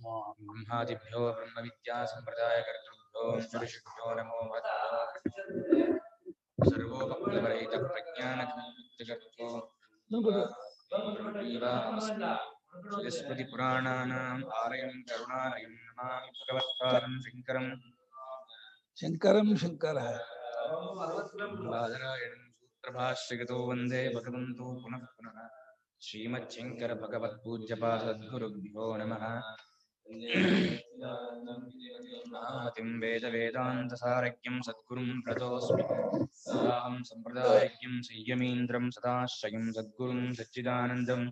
ब्रह्मादिभ्यो ब्रह्मविद्या सम्प्रदायकर्तृभ्यो ऋषिभ्यो नमो सर्वोपप्लवरहित प्रज्ञानकर्तृ स्मृतिपुराणानाम् आलयं करुणालयं नमामि भगवत्पादं शङ्करं शङ्करः बादरायणं सूत्रभाष्यकृतो वन्दे भगवन्तो पुनः पुनः श्रीमच्छङ्कर भगवत्पूज्यपादसद्गुरुभ्यो नमः। महामतिं वेदवेदान्तसारज्ञं सद्गुरुं प्रणतोऽस्मि सदाहं सम्प्रदायज्ञं संयमीन्द्रं सदाश्रयं सद्गुरुं सच्चिदानन्दं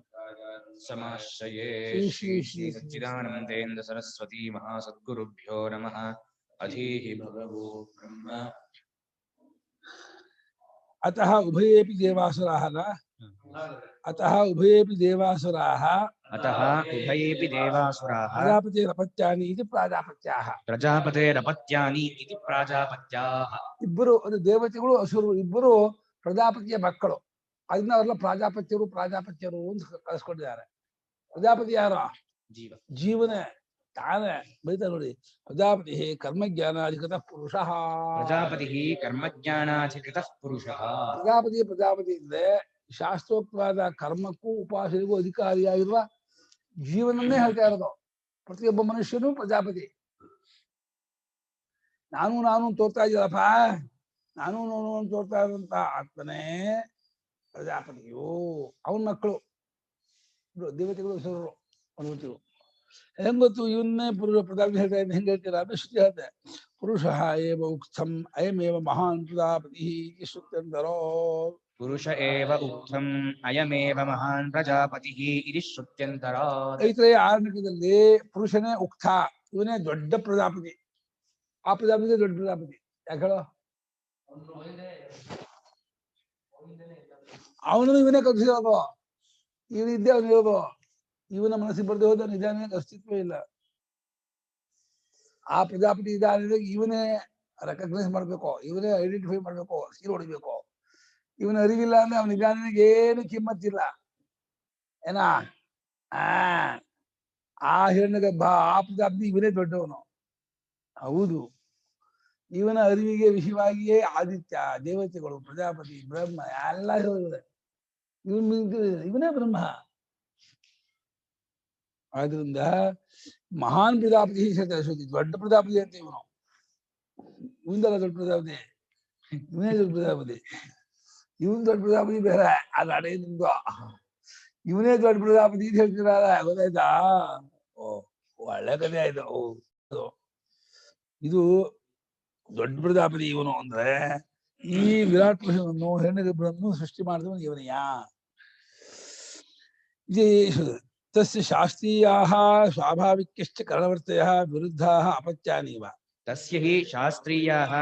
समाश्रये। श्री सच्चिदानन्देन्द्र सरस्वती महासद्गुरुभ्यो नमः। अधीः भगवो ब्रह्म अतः उभयेपि देवासुराः न अतः उभयेपि देवासुराः प्रजापतेरपत्यानि इति प्राजापत्याः ಇಬ್ಬರು ಅಂದ್ರೆ ದೇವತೆಗಳು ಅಸುರರು ಇಬ್ಬರು ಪ್ರಜಾಪತಿಯ ಮಕ್ಕಳು. ಅದನ್ನ ಅವರೆಲ್ಲ ಪ್ರಾಜಾಪತ್ಯರು ಅಂತ ಕಳಿಸ್ಕೊಂಡಿದ್ದಾರೆ. ಪ್ರಜಾಪತಿ ಯಾರು? ಜೀವನೇ ತಾನೇ ಬೈತಾ ನೋಡಿ. ಪ್ರಜಾಪತಿ ಕರ್ಮಜ್ಞಾನಾಧಿಕೃತ ಪುರುಷ. ಪ್ರಜಾಪತಿ ಅಂದ್ರೆ ಶಾಸ್ತ್ರೋಕ್ತವಾದ ಕರ್ಮಕ್ಕೂ ಉಪಾಸನೆಗೂ ಅಧಿಕಾರಿಯಾಗಿರುವ ಜೀವನನ್ನೇ ಹೇಳ್ತಾ ಇರೋದು. ಪ್ರತಿಯೊಬ್ಬ ಮನುಷ್ಯನು ಪ್ರಜಾಪತಿ. ನಾನು ತೋರ್ತಾ ಇದ್ದೀರಪ್ಪ, ನಾನು ತೋರ್ತಾ ಇರುವಂತ ಆತ್ಮನೇ ಪ್ರಜಾಪತಿಯು. ಅವನ ಮಕ್ಕಳು ದೇವತೆಗಳು ಹೆಸರು ಅನುಮತಿಗಳು. ಹೆಂಗ್ ಗೊತ್ತು ಇವನ್ನೇ ಪುರುಷ ಪ್ರಜಾಪತಿ ಹೇಳ್ತಾ ಇದ್ದ? ಹೆಂಗ್ ಹೇಳ್ತೀರಾ? ಶ್ರುತಿ ಹೇಳ್ತೆ ಪುರುಷ ಏವ ಉಕ್ತಂ ಅಯಮೇವ ಮಹಾನ್ ಪ್ರಜಾಪತಿ ಶ್ರುತ್ಯಂತರೋ. ಪುರುಷ ಏವ ಉಕ್ತಂ ಅಯಮೇವ ಮಹಾನ್ ಪ್ರಜಾಪತಿ ಇತಿ ಶ್ರುತ್ಯಂತರೋ. ಐತರೇಯ ಆರಣ್ಯಕದಲ್ಲಿ ಪುರುಷನೇ ಉಕ್ತ, ಇವನೇ ದೊಡ್ಡ ಪ್ರಜಾಪತಿ. ಆ ಪ್ರಜಾಪತಿ ದೊಡ್ಡ ಪ್ರಜಾಪತಿ. ಯಾಕೆ ಹೇಳೋ? ಅವನನ್ನು ಇವನೇ ಕಲ್ಪಿಸಿರೋದು. ಇವನಿದ್ದೆ ಅವನು ಇರೋದು. ಇವನ ಮನಸ್ಸಿಗೆ ಬರದೆ ಹೋದ ನಿಜಾನೇ ಅಸ್ತಿತ್ವ ಇಲ್ಲ. ಆ ಪ್ರಜಾಪತಿ ಇದಾದ್ರೆ ಇವನೇ ರೆಕಗ್ನೈಸ್ ಮಾಡ್ಬೇಕು, ಇವನೇ ಐಡೆಂಟಿಫೈ ಮಾಡ್ಬೇಕು, ಸೀಲ್ ಹೊಡಿಬೇಕು. ಇವನ ಅರಿವಿಲ್ಲ ಅಂದ್ರೆ ಅವನ ನಿಜಾನಿಗೆ ಏನು ಕಿಮ್ಮತ್ತಿಲ್ಲ. ಏನಾ ಆ ಹಿರಣ್ಯಗರ್ಭ ಆ ಪ್ರಜಾಪತಿ ಇವನೇ ದೊಡ್ಡವನು. ಹೌದು, ಇವನ ಅರಿವಿಗೆ ವಿಷಯವಾಗಿಯೇ ಆದಿತ್ಯ, ದೇವತೆಗಳು, ಪ್ರಜಾಪತಿ, ಬ್ರಹ್ಮ ಎಲ್ಲ ಹೇಳಿದ್ದಾರೆ. ಇವನೇ ಬ್ರಹ್ಮ. ಆದ್ರಿಂದ ಮಹಾನ್ ಪ್ರಜಾಪತಿ ದೊಡ್ಡ ಪ್ರಜಾಪತಿ ಅಂತ ಇವನು. ಇವಂದಲ್ಲ ದೊಡ್ಡ ಪ್ರಜಾಪತಿ, ಇವನೇ ದೊಡ್ಡ ಪ್ರಜಾಪತಿ. ಇವನ್ ದೊಡ್ಡ ಪ್ರಜಾಪತಿ ಬೇರೆ, ಅದು ಅಡೆಯಿಂದ ಇವನೇ ದೊಡ್ಡ ಪ್ರಜಾಪತಿ ಅಂತ ಹೇಳ್ತಿರಾರ. ಗೊತ್ತಾಯ್ತಾ? ಒಳ್ಳೆ ಕಥೆ ಆಯ್ತು. ಇದು ದೊಡ್ಡ ಪ್ರಜಾಪತಿ ಇವನು ಅಂದ್ರೆ ಈ ವಿರಾಟ್ ಪುರುಷನನ್ನು ಹೆಣ್ಣು ಸೃಷ್ಟಿ ಮಾಡಿದವನು ಇವನಯ್ಯ. ತಸ್ಯ ಶಾಸ್ತ್ರೀಯಾಃ ಸ್ವಾಭಾವಿಕಶ್ಚ ಕರಣವೃತ್ತಯಃ ವಿರುದ್ಧಾಃ ಅಪತ್ಯಾನೀವ. ತಸ್ಯ ಹಿ ಶಾಸ್ತ್ರೀಯಾಃ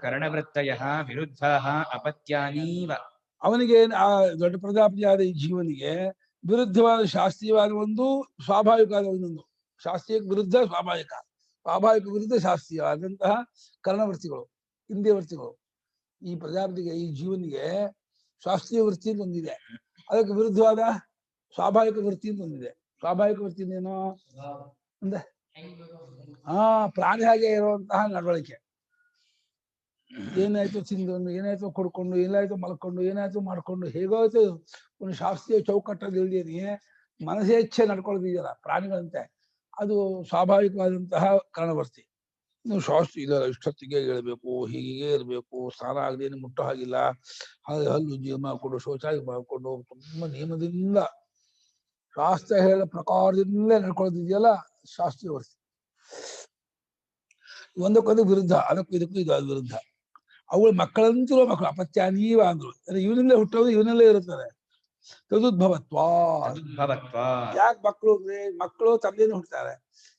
ಕರಣವೃತ್ತಯಃ ವಿರುದ್ಧಾಃ ಅಪತ್ಯಾನೀವ. ಅವನಿಗೆ ಆ ದೊಡ್ಡ ಪ್ರಜಾಪತಿಯಾದ ಈ ಜೀವನಿಗೆ ವಿರುದ್ಧವಾದ ಶಾಸ್ತ್ರೀಯವಾದ ಒಂದು, ಸ್ವಾಭಾವಿಕವಾದ ಒಂದೊಂದು. ಶಾಸ್ತ್ರೀಯಕ್ಕೆ ವಿರುದ್ಧ ಸ್ವಾಭಾವಿಕ, ಸ್ವಾಭಾವಿಕ ವಿರುದ್ಧ ಶಾಸ್ತ್ರೀಯವಾದಂತಹ ಕರ್ಣವೃತ್ತಿಗಳು, ಇಂದ್ರಿಯ ವೃತ್ತಿಗಳು. ಈ ಪ್ರಜಾಪತಿಗೆ, ಈ ಜೀವನಿಗೆ ಶಾಸ್ತ್ರೀಯ ವೃತ್ತಿ ಅಂತ ಒಂದಿದೆ, ಅದಕ್ಕೆ ವಿರುದ್ಧವಾದ ಸ್ವಾಭಾವಿಕ ವೃತ್ತಿ ಅಂತ ಒಂದಿದೆ. ಸ್ವಾಭಾವಿಕ ವೃತ್ತಿ ಏನು ಅಂದ್ರೆ ಪ್ರಾಣಿ ಹಾಗೆ ಇರುವಂತಹ ನಡವಳಿಕೆ. ಏನಾಯ್ತು ತಿಂದು, ಏನಾಯ್ತು ಕೊಡ್ಕೊಂಡು, ಏನಾಯ್ತು ಮಲ್ಕೊಂಡು, ಏನಾಯ್ತು ಮಾಡ್ಕೊಂಡು, ಹೇಗಾಯ್ತು ಒಂದು ಶಾಸ್ತ್ರೀಯ ಚೌಕಟ್ಟಲ್ಲಿ ಇಲ್ದೇನೆ ಮನಸ್ಸೇಚ್ಛೆ ನಡ್ಕೊಳ್ಳೋದಿದೆಯಲ್ಲ ಪ್ರಾಣಿಗಳಂತೆ, ಅದು ಸ್ವಾಭಾವಿಕವಾದಂತಹ ಕರ್ಣವರ್ತಿ. ನೀವು ಶಾಸ್ತ್ರ ಇಲ್ಲ, ಇಷ್ಟೊತ್ತಿಗೆ ಹೇಳ್ಬೇಕು, ಹೀಗೆ ಇರಬೇಕು, ಸ್ನಾನ ಆಗದೇನೆ ಮುಟ್ಟೋ ಹಾಗಿಲ್ಲ, ಹಲ್ಲು ಜೀವ ಮಾಡ್ಕೊಂಡು, ಶೌಚಾಲಯ ಮಾಡ್ಕೊಂಡು, ತುಂಬಾ ನಿಯಮದಿಂದ ಶಾಸ್ತ್ರ ಹೇಳ ಪ್ರಕಾರದಿಂದಲೇ ನಡ್ಕೊಳ್ಳೋದಿದೆಯಲ್ಲ ಶಾಸ್ತ್ರೀಯ ವೃತ್ತಿ. ಒಂದಕ್ಕೊಂದು ವಿರುದ್ಧ, ಅದಕ್ಕೂ ಇದಕ್ಕೂ ಇದು ಅದು ವಿರುದ್ಧ. ಅವಳು ಮಕ್ಕಳಂತಿರುವ ಮಕ್ಕಳು ಅಪತ್ಯಾನೀವ ಅಂದ್ರು. ಇವನಲ್ಲೇ ಹುಟ್ಟೋದು, ಇವನಲ್ಲೇ ಇರುತ್ತದೆ. ತದುದ್ಭವತ್ವ. ಯಾಕೆ ಮಕ್ಕಳು ಅಂದ್ರೆ ಮಕ್ಕಳು ತಂದೆಯನ್ನು ಹುಟ್ಟುತ್ತಾರೆ,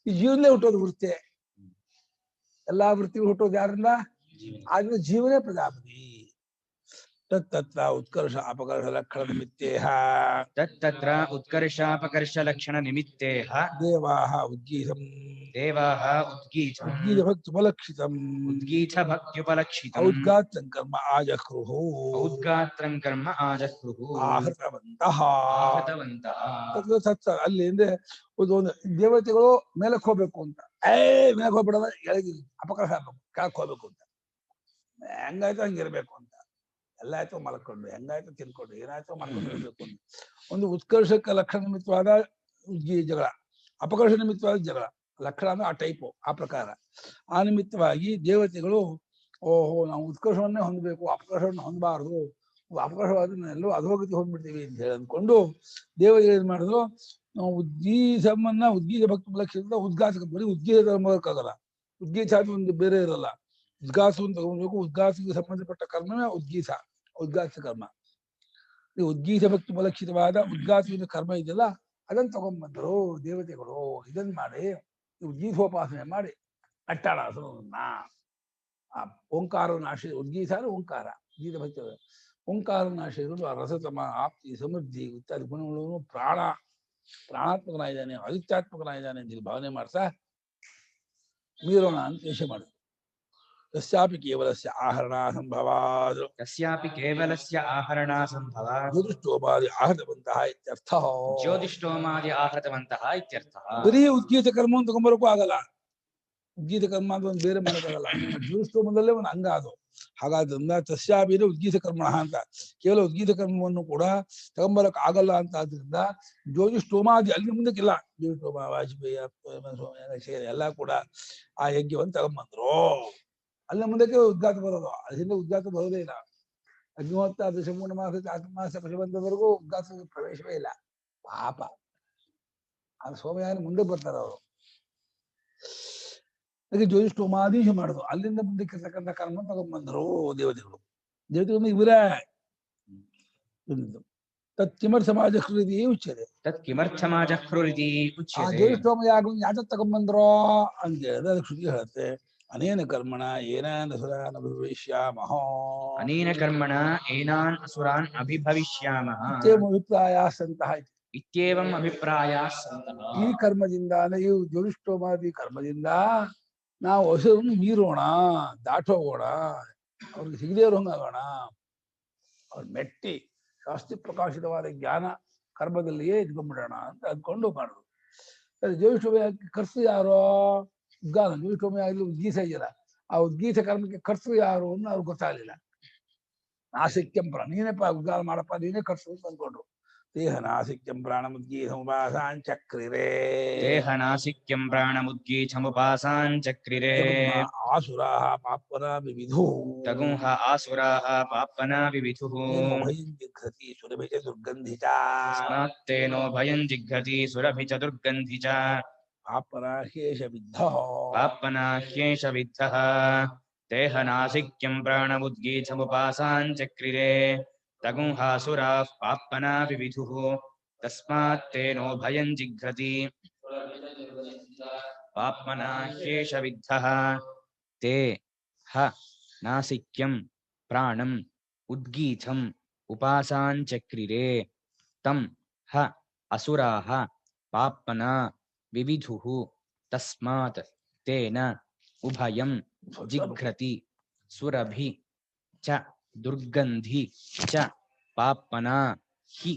ಈ ಜೀವನಲ್ಲೇ ಹುಟ್ಟೋದು ವೃತ್ತಿ. ಎಲ್ಲಾ ವೃತ್ತಿಗಳು ಹುಟ್ಟೋದು ಯಾರಿಂದ? ಆದ್ರಿಂದ ಜೀವನೇ ಪ್ರಜಾಪತಿ. ತತ್ತತ್ರ ಉತ್ಕರ್ಷ ಅಪಕರ್ಷ ಲಕ್ಷಣ ನಿಮಿತ್ತೇಹ ತತ್ತತ್ರ ಉತ್ಕರ್ಷಾಪಕರ್ಷಲಕ್ಷಣ ನಿಮಿತ್ತೇಹ ದೇವಾಹ ಉದ್ಗೀತಂ ದೇವಾಃ ಉದ್ಗೀತಂ ಉದ್ಗೀತಭಕ್ತ್ಯುಪಲಕ್ಷಿತಂ ಉದ್ಗೀತಭಕ್ತ್ಯುಪಲಕ್ಷಿತಂ ಔದ್ಗಾತ್ರಂ ಕರ್ಮ ಆಜಕ್ರುಹು ಔದ್ಗಾತ್ರಂ ಕರ್ಮ ಆಜಕ್ರುಃ ಆಹೃತವಂತಹ ಆಹತವಂತಃ. ತತ್ರ ತತ್ರ ಅಲ್ಲಿ ಅಂದ್ರೆ ಒಂದು ದೇವತೆಗಳು ಮೇಲಕ್ಕೆ ಹೋಗ್ಬೇಕು ಅಂತ ಮೇಲಕ್ಕೆ ಹೋಗ್ಬಿಡೋದ ಕೆಳಗೆ ಅಪಕರ್ಷ ಆಗ್ಬೇಕು ಕೆಳಕ್ಕೆ ಹೋಗ್ಬೇಕು ಅಂತ ಹೆಂಗಾಯ್ತು ಹಂಗಿರ್ಬೇಕು ಅಂತ ಎಲ್ಲ ಆಯ್ತು ಮಲ್ಕೊಂಡು ಹೆಂಗಾಯ್ತು ತಿನ್ಕೊಂಡು ಏನಾಯ್ತು ಮಾಡ್ಕೊಂಡು ಇರ್ಬೇಕು ಅಂತ ಒಂದು ಉತ್ಕರ್ಷಕ್ಕೆ ಲಕ್ಷಣ ನಿಮಿತ್ತವಾದ ಜಗಳ ಅಪಕರ್ಷ ನಿಮಿತ್ತವಾದ ಜಗಳ ಲಕ್ಷಣ ಅಂದ್ರೆ ಆ ಟೈಪು ಆ ಪ್ರಕಾರ ಆ ನಿಮಿತ್ತವಾಗಿ ದೇವತೆಗಳು ಓಹೋ ನಾವು ಉತ್ಕರ್ಷವನ್ನೇ ಹೊಂದಬೇಕು ಅಪಕರ್ಷವನ್ನು ಹೊಂದಬಾರದು ಅಪಕರ್ಷವಾದ ಎಲ್ಲೋ ಅಧೋಗತಿ ಹೊಂದ್ಬಿಡ್ತೀವಿ ಅಂತ ಹೇಳಿ ಅಂದ್ಕೊಂಡು ದೇವತೆಗಳು ಏನ್ ಮಾಡಿದ್ರು ನಾವು ಉದ್ಗೀತವನ್ನ ಉದ್ಗೀತ ಭಕ್ತಿ ಲಕ್ಷ್ಯದಿಂದ ಉದ್ಗಾಸಕ್ಕೆ ಬರೀ ಉದ್ಗೀತ ತಗೊಂಬೋದಕ್ಕಾಗಲ್ಲ ಉದ್ಗೀತ ಅದು ಒಂದು ಬೇರೆ ಇರಲ್ಲ ಉದ್ಗಾಸವನ್ನು ತಗೊಳ್ಬೇಕು ಉದ್ಗಾಸಕ್ಕೆ ಸಂಬಂಧಪಟ್ಟ ಕರ್ಮವೇ ಉದ್ಗಾಸ ಕರ್ಮ ಈ ಉದ್ಗೀತ ಭಕ್ತಿ ಫಲಕ್ಷಿತವಾದ ಉದ್ಗಾಸದ ಕರ್ಮ ಇದೆಯಲ್ಲ ಅದನ್ನ ತಗೊಂಡ್ಬಂದ್ರು ದೇವತೆಗಳು ಇದನ್ನ ಮಾಡಿ ಉದ್ಗೀತೋಪಾಸನೆ ಮಾಡಿ ಅಟ್ಟಾಡಾಸನ ಆ ಓಂಕಾರವನ್ನು ಆಶ್ರಯ ಉದ್ಗೀತ ಓಂಕಾರ ಗೀತ ಭಕ್ತಿ ಓಂಕಾರವನ್ನು ಆಶ್ರಯಿಸಿಕೊಂಡು ಆ ರಸತಮ ಆಪ್ತಿ ಸಮೃದ್ಧಿ ಇತ್ಯಾದಿ ಗುಣಗಳನ್ನು ಪ್ರಾಣಾತ್ಮಕನಾಗಿದ್ದಾನೆ ಅನಿತ್ಯಾತ್ಮಕನಾಗಿದ್ದಾನೆ ಅಂತ ಭಾವನೆ ಮಾಡ್ತಾ ಮೀರೋಣ ಅಂತ ಯೋಚನೆ ಮಾಡಿದ್ರು ತಸ್ಯಾಪಿ ಕೇವಲಸ್ಯ ಆಹರಣ ಸಂಭವಾದ್ ತಸ್ಯಾಪಿ ಕೇವಲಸ್ಯ ಆಹರಣಾ ಸಂಭವಾತ್ ಜ್ಯೋತಿಷ್ಠೋಪಾದಿ ಆಹೃತವಂತಹ ಇತ್ಯರ್ಥ ಜ್ಯೋತಿಷ್ಠೋಮಾದಿ ಆಹೃತವಂತಹ ಇತ್ಯರ್ಥಃ. ಬರೀ ಉದ್ಗೀತ ಕರ್ಮವನ್ನು ತಗೊಂಬರಕ್ಕೂ ಆಗಲ್ಲ ಉದ್ಗೀತ ಕರ್ಮ ಅಂತ ಒಂದು ಬೇರೆ ಮಾಡೋಕ್ಕಾಗಲ್ಲ ಜ್ಯೋತಿಷ್ಠೋಮದಲ್ಲೇ ಒಂದು ಅಂಗ ಅದು ಹಾಗಾದ್ರಿಂದ ತಸ್ಯಾಪಿನ ಉದ್ಗೀತ ಕರ್ಮ ಅಂತ ಕೇವಲ ಉದ್ಗೀತ ಕರ್ಮವನ್ನು ಕೂಡ ತಗೊಂಬರಕ್ ಆಗಲ್ಲ ಅಂತ ಆದ್ರಿಂದ ಜ್ಯೋತಿಷ್ಠೋಮಾದಿ ಅಲ್ಲಿ ಮುಂದಕ್ಕಿಲ್ಲ ಜ್ಯೋತಿಷ್ಠೋಮ ವಾಜಪೇಯಿ ಎಲ್ಲ ಕೂಡ ಆ ಯಜ್ಞವನ್ನು ತಗೊಂಬಂದ್ರು ಅಲ್ಲ ಮುಂದಕ್ಕೆ ಉದ್ಗಾತ ಬರೋದು ಅದರಿಂದ ಉದ್ಗಾತ ಬರೋದೇ ಇಲ್ಲ ಅಗ್ನಿಹೋತ್ರ ದಶಮೂಲ ಮಾಸ ಚಾತುರ್ಮಾಸ ಪಶುಬಂಧವರೆಗೂ ಉದ್ಗಾತ ಪ್ರವೇಶವೇ ಇಲ್ಲ ಪಾಪ ಆ ಸೋಮಯಾನ ಮುಂದೆ ಬರ್ತಾರೆ ಅವರು ಅದಕ್ಕೆ ಜ್ಯೋತಿಷ್ಠೋಮಾದೀಶ ಮಾಡುದು ಅಲ್ಲಿಂದ ಮುಂದಕ್ಕೆ ಇರ್ತಕ್ಕಂಥ ಕರ್ಮ ತಗೊಂಡ್ಬಂದ್ರು ದೇವತೆಗಳು ಇವರೇ ತತ್ ಕಿಮರ್ ಸಮಾಜ ಕೃತಿ ಉಚ್ಯತೆ ತತ್ ಕಿಮರ್ಥಮಾಜಕ್ರುರಿತಿ ಆ ಉಚ್ಯತೆ. ಜ್ಯೋತಿಷ್ಠೋಮ ಯಾಕೆ ತಗೊಂಡ್ಬಂದ್ರೋ ಅಂತ ಹೇಳಿದ್ರೆ ಅದಕ್ಕೆ ಶ್ರುತಿ ಹೇಳುತ್ತೆ ಅನೇನ ಕರ್ಮಣ ಏನಾನ್ ಅಸುರಾನ್ ಅಭಿಭವಿಷ್ಯಾಮಃ ಅನೇನ ಕರ್ಮಣ ಏನಾನ್ ಅಸುರಾನ್ ಅಭಿಭವಿಷ್ಯಾಮಃ ಅಭಿಪ್ರಾಯ ಸಂತಹ ಇತ್ಯೇವಂ ಅಭಿಪ್ರಾಯಾಃ ಸಂತಃ. ಈ ಕರ್ಮದಿಂದ ಈ ಜ್ಯೋತಿಷ್ಠೋಮಾದಿ ಕರ್ಮದಿಂದ ನಾವು ಹಸುರನ್ನು ಮೀರೋಣ ದಾಟೋಗೋಣ ಅವ್ರಿಗೆ ಸಿಗದೇ ಇರೋಂಗಾಗೋಣ ಅವ್ರು ಮೆಟ್ಟಿ ಶಾಸ್ತ್ರಿ ಪ್ರಕಾಶಿತವಾದ ಜ್ಞಾನ ಕರ್ಮದಲ್ಲಿಯೇ ಇದ್ಕೊಂಡ್ಬಿಡೋಣ ಅಂತ ಅಂದ್ಕೊಂಡು ಮಾಡುದು. ಜ್ಯೋತಿಷ್ಠೋಮ ಕರ್ಸು ಯಾರೋ ಉದ್ಗಾನ ಜ್ಯೋತಿಷ್ಠೋಮ ಆಗಲಿ ಉದ್ಗೀತ ಇದೆಯಲ್ಲ ಆ ಉದ್ಗೀತ ಕರ್ಮಕ್ಕೆ ಕರ್ಸು ಯಾರು ಅಂತ ಅವ್ರಿಗೆ ಗೊತ್ತಾಗ್ಲಿಲ್ಲ. ನಾಸಿಕ್ಯಂ ನೀನೇಪ್ಪ ಉದ್ಗಾನ ಮಾಡಪ್ಪ ನೀನೇ ಕರ್ಸು ಅಂತ ಅಂದ್ಕೊಂಡ್ರು. ದೇಹ ನಾಸಿಕ್ಯಂ ಪ್ರಾಣಮುದ್ಗೀತಮುಪಾಸಾಂಚಕ್ರಿರೇ ದೇಹ ನಾಸಿಕ್ಯಂ ಪ್ರಾಣಮುದ್ಗೀತಮುಪಾಸಾಂಚಕ್ರಿರೇ ಆಸುರಾಃ ಪಾಪ್ವನಾ ವಿವಿಧು ತಗುಂಹ ಆಸುರಾಃ ಪಾಪ್ಪನಾ ವಿವಿಧುಃ ಭಯಂ ಜಿಘ್ರತಿ ಸುರಭಿ ಚ ದುರ್ಗಂಧಿ ಚ ತಸ್ಮಾತ್ತೇನೋ ಭಯಂ ಜಿಘ್ರತಿ ಸುರಭಿ ಚ ದುರ್ಗಂಧಿ ಚ ಪಾಪ್ವನಾ ಹ್ಯೇಷ ವಿದ್ಧಃ ಪಾಪ್ಪನಾ ಹ್ಯೇಷ ವಿದ್ಧಃ ದೇಹ ನಾಸಿಕ್ಯಂ ಪ್ರಾಣಮುದ್ಗೀತಮುಪಾಸಾಂಚಕ್ರಿರೇ ತಗುಂಹಾಸುರಾಃ ಪಾಪ್ಪನಾ ವಿವಿಧುಃ ತಸ್ಮಾತ್ತೇನೋ ಭಯಂ ಜಿಘ್ರತಿ ಪಾಪ್ಮನಾ ಹ್ಯೇಷ ವಿದ್ಧಃ ತೇ ಹ ನಾಸಿಕ್ಯಂ ಪ್ರಾಣಂ ಉದ್ಗೀತಂ ಉಪಾಸಾಂಚಕ್ರಿರೇ ತಂ ಹ ಅಸುರಾಃ ಪಾಪ್ಮನಾ ವಿವಿಧುಃ ತಸ್ಮಾತ್ ತೇನ ಉಭಯಂ ಜಿಘ್ರತಿ ಸುರಭಿ ಚ ದುರ್ಗಂಧಿ ಚ ಪಾಪ್ಮನಾ ಹಿ